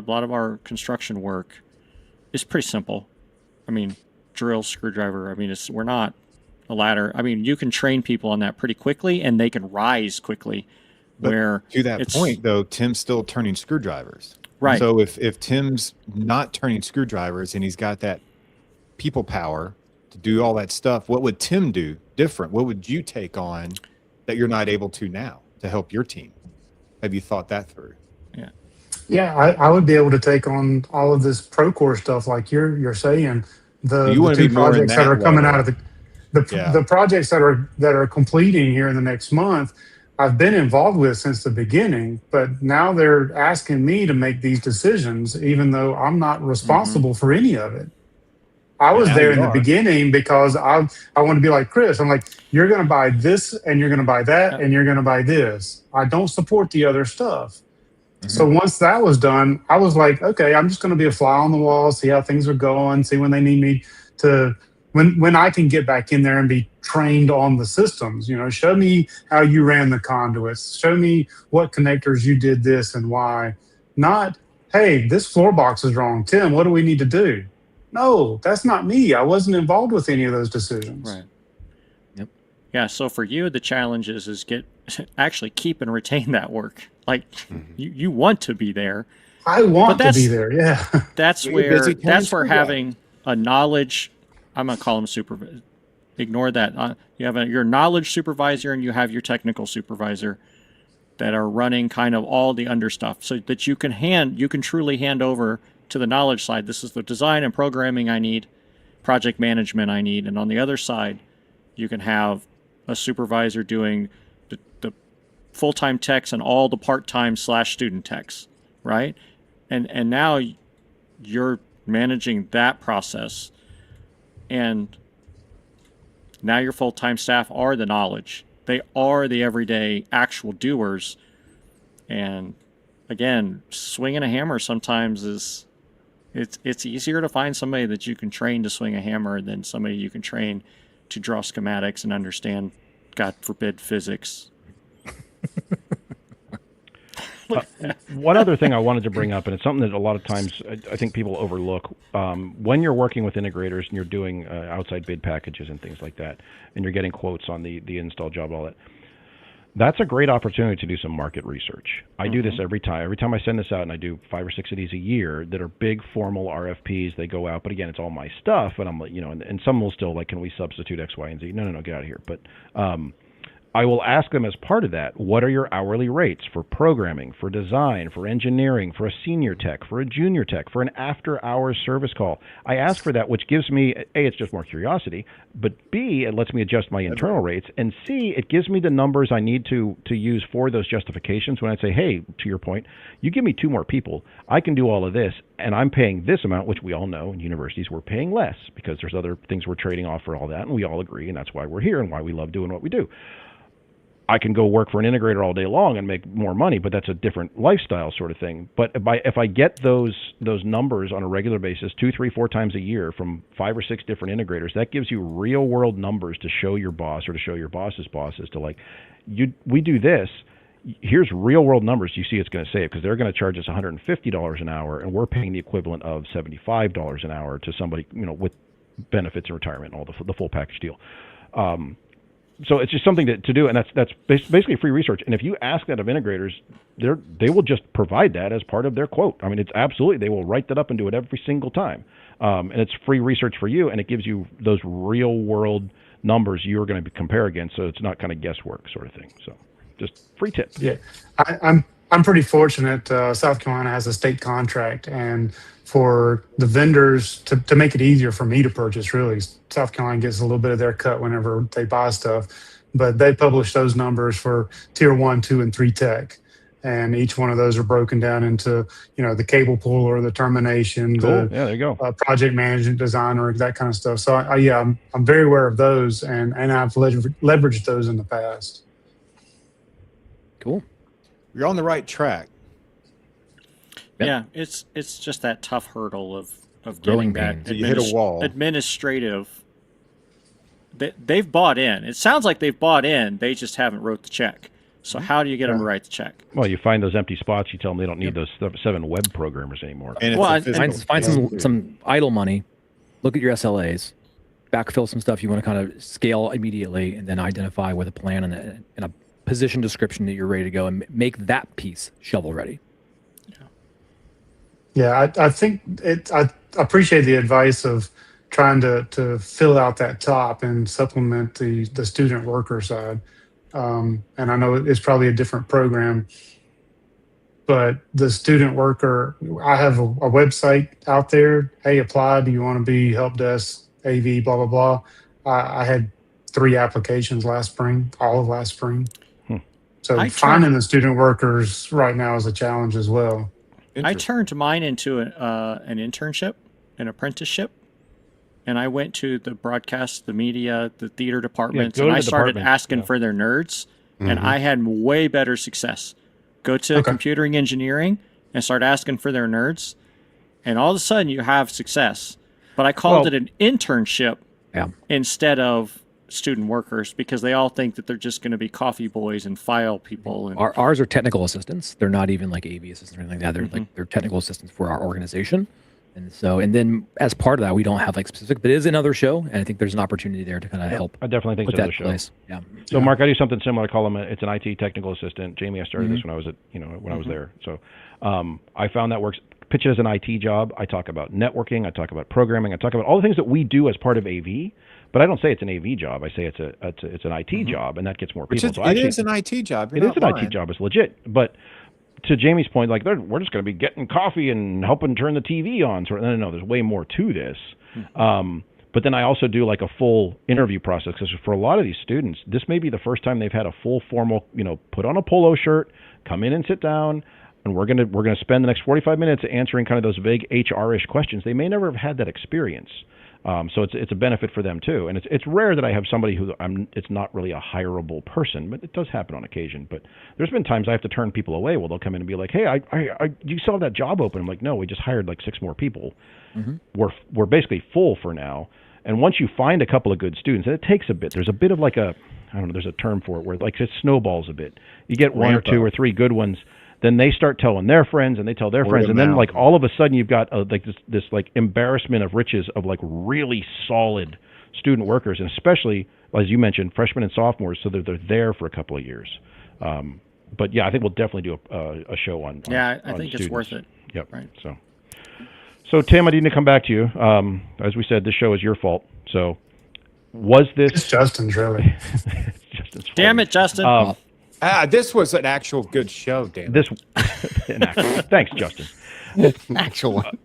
lot of our construction work is pretty simple. I mean, drill, screwdriver. I mean, we're not a ladder. I mean, you can train people on that pretty quickly, and they can rise quickly. But to that point, though, Tim's still turning screwdrivers. Right. So if Tim's not turning screwdrivers and he's got that people power to do all that stuff, what would Tim do different? What would you take on that you're not able to now to help your team? Have you thought that through? Yeah, I would be able to take on all of this Procore stuff, like you're saying. The 2 projects that are coming out of the projects that are completing here in the next month, I've been involved with since the beginning, but now they're asking me to make these decisions, even though I'm not responsible for any of it. I was there in the beginning because I want to be like Chris. I'm like, you're going to buy this and you're going to buy that and you're going to buy this. I don't support the other stuff. So once that was done, I was like, okay, I'm just going to be a fly on the wall, see how things are going, see when they need me to, when I can get back in there and be trained on the systems. Show me how you ran the conduits. Show me what connectors you did this and why. Not, hey, this floor box is wrong. Tim, what do we need to do? No, that's not me. I wasn't involved with any of those decisions. Right. Yep. Yeah. So for you, the challenge is actually keep and retain that work. Like you want to be there. I want But to be there. Yeah. That's You're busy where turning screwdriver. having a knowledge. I'm gonna call them supervisor. Ignore that. You have your knowledge supervisor and you have your technical supervisor that are running kind of all the under stuff, so that you can truly hand over to the knowledge side. This is the design and programming I need, project management I need, and on the other side, you can have a supervisor doing the full-time techs and all the part-time / student techs, right? And now you're managing that process, and now your full-time staff are the knowledge. They are the everyday actual doers. And again, swinging a hammer sometimes it's easier to find somebody that you can train to swing a hammer than somebody you can train to draw schematics and understand, God forbid, physics. One other thing I wanted to bring up, and it's something that a lot of times I think people overlook, when you're working with integrators and you're doing outside bid packages and things like that, and you're getting quotes on the install job, all that, that's a great opportunity to do some market research. I do this every time. Every time I send this out, and I do 5 or 6 of these a year that are big formal RFPs. They go out, but again, it's all my stuff, and I'm like, and some will still like, can we substitute X, Y, and Z? No, get out of here. But I will ask them as part of that, what are your hourly rates for programming, for design, for engineering, for a senior tech, for a junior tech, for an after-hours service call? I ask for that, which gives me, A, it's just more curiosity, but B, it lets me adjust my internal rates, and C, it gives me the numbers I need to use for those justifications when I say, hey, to your point, you give me 2 more people, I can do all of this, and I'm paying this amount, which we all know in universities we're paying less because there's other things we're trading off for all that, and we all agree, and that's why we're here and why we love doing what we do. I can go work for an integrator all day long and make more money, but that's a different lifestyle sort of thing. But if I get those numbers on a regular basis, 2, 3, 4 times a year from 5 or 6 different integrators, that gives you real world numbers to show your boss or to show your boss's bosses to like, we do this. Here's real world numbers. You see it's going to save because they're going to charge us $150 an hour, and we're paying the equivalent of $75 an hour to somebody, with benefits and retirement and all the full package deal. So it's just something to do, and that's basically free research. And if you ask that of integrators, they will just provide that as part of their quote. I mean, it's absolutely, they will write that up and do it every single time. And it's free research for you, and it gives you those real world numbers you're going to compare against, so it's not kind of guesswork sort of thing. So just free tip. Yeah, I'm pretty fortunate. South Carolina has a state contract, and for the vendors to make it easier for me to purchase, really, South Carolina gets a little bit of their cut whenever they buy stuff, but they publish those numbers for tier 1, 2, and 3 tech, and each one of those are broken down into the cable puller, the termination, Cool. Yeah, there you go. Project management, designer, that kind of stuff. So I'm very aware of those, and I've leveraged those in the past. Cool. You're on the right track. Yep. Yeah, it's just that tough hurdle of Growing getting that pains. You hit a wall. administrative. They've bought in. It sounds like they've bought in. They just haven't wrote the check. So how do you get them to write the check? Well, you find those empty spots. You tell them they don't need those 7 web programmers anymore. And it's Well, a and- physical Find scale. some idle money. Look at your SLAs. Backfill some stuff you want to kind of scale immediately, and then identify with a plan and a position description that you're ready to go, and make that piece shovel ready. Yeah, I think I appreciate the advice of trying to fill out that top and supplement the student worker side. And I know it's probably a different program, but the student worker, I have a website out there. Hey, apply. Do you want to be help desk, AV, blah, blah, blah. I had 3 applications last spring, all of last spring. So finding the student workers right now is a challenge as well. I turned mine into an internship, an apprenticeship, and I went to the broadcast, the media, the theater departments, go and to I the started department. asking for their nerds, and I had way better success. Go to computing engineering and start asking for their nerds, and all of a sudden you have success. But I called it an internship instead of student workers because they all think that they're just going to be coffee boys and file people. And Ours are technical assistants. They're not even like AV assistants or anything like that. They're like they're technical assistants for our organization, And then as part of that, we don't have like specific, but it is another show, and I think there's an opportunity there to kind of help. I definitely think put it's that another show. place. Yeah. So Mark, I do something similar. I call him it's an IT technical assistant. Jamie, I started this when I was when I was there. So I found that works. Pitch it as an IT job. I talk about networking. I talk about programming. I talk about all the things that we do as part of AV. But I don't say it's an AV job. I say it's an IT job, and that gets more people. It is an IT job. It is an IT job. It's legit. But to Jamie's point, like we're just going to be getting coffee and helping turn the TV on. So no, there's way more to this. But then I also do like a full interview process, because for a lot of these students, this may be the first time they've had a full formal, put on a polo shirt, come in and sit down, and we're gonna spend the next 45 minutes answering kind of those vague HR-ish questions. They may never have had that experience. So it's a benefit for them too, and it's rare that I have somebody who it's not really a hireable person, but it does happen on occasion. But there's been times I have to turn people away. Well, they'll come in and be like, "Hey, you still have that job open?" I'm like, "No, we just hired like 6 more people. We're basically full for now." And once you find a couple of good students, and it takes a bit. There's a bit of like there's a term for it where like it snowballs a bit. You get 1 or 2 or 3 good ones. Then they start telling their friends, and they tell their friends, and then like all of a sudden you've got like this like embarrassment of riches of like really solid student workers, and especially as you mentioned, freshmen and sophomores, so they're there for a couple of years. But yeah, I think we'll definitely do a show on. Yeah, I on think students. it's worth it. Yep. Right. So Tim, I need to come back to you. As we said, this show is your fault. So was this? It's Justin's, really. Justin's fault. Damn it, Justin. This was an actual good show, Dan. Thanks, Justin. An actual one.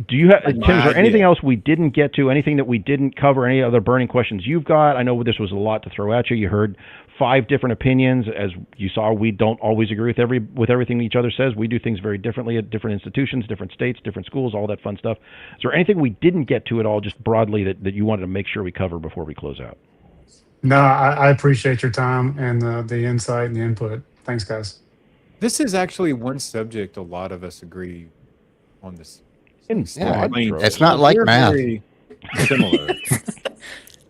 Do you have, Tim, is there idea. anything else we didn't get to? Anything that we didn't cover? Any other burning questions you've got? I know this was a lot to throw at you. You heard 5 different opinions. As you saw, we don't always agree with everything each other says. We do things very differently at different institutions, different states, different schools, all that fun stuff. Is there anything we didn't get to at all, just broadly, that you wanted to make sure we cover before we close out? No, I appreciate your time and the insight and the input. Thanks, guys. This is actually one subject a lot of us agree on this. Yeah, strokes. it's not like We're math. very similar.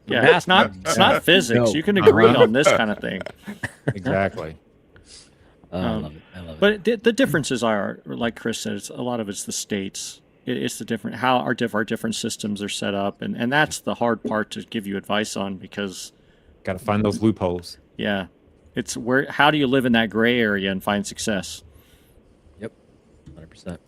Yeah, it's not physics. No. You can agree on this kind of thing. Exactly. I love it. I love it. But the differences are, like Chris said, a lot of it's the states. It's the different how our different systems are set up, and that's the hard part to give you advice on, because Got to find those loopholes. yeah, it's how do you live in that gray area and find success? Yep. 100%.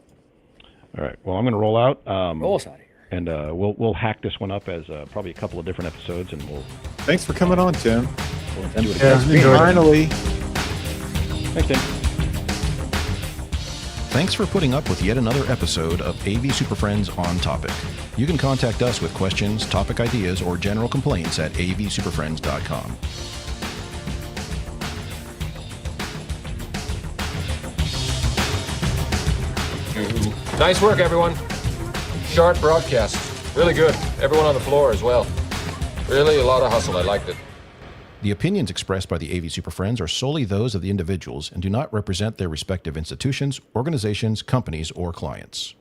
All right. Well, I'm going to roll out. Roll us out of here. And we'll hack this one up as probably a couple of different episodes, and we'll Thanks for coming on, Tim. do it Yeah, again. enjoyed it. Finally. Thanks, Tim. Thanks for putting up with yet another episode of AV SuperFriends On Topic. You can contact us with questions, topic ideas, or general complaints at avsuperfriends.com. Nice work, everyone. Sharp broadcast. Really good. Everyone on the floor as well. Really a lot of hustle. I liked it. The opinions expressed by the AV SuperFriends are solely those of the individuals and do not represent their respective institutions, organizations, companies, or clients.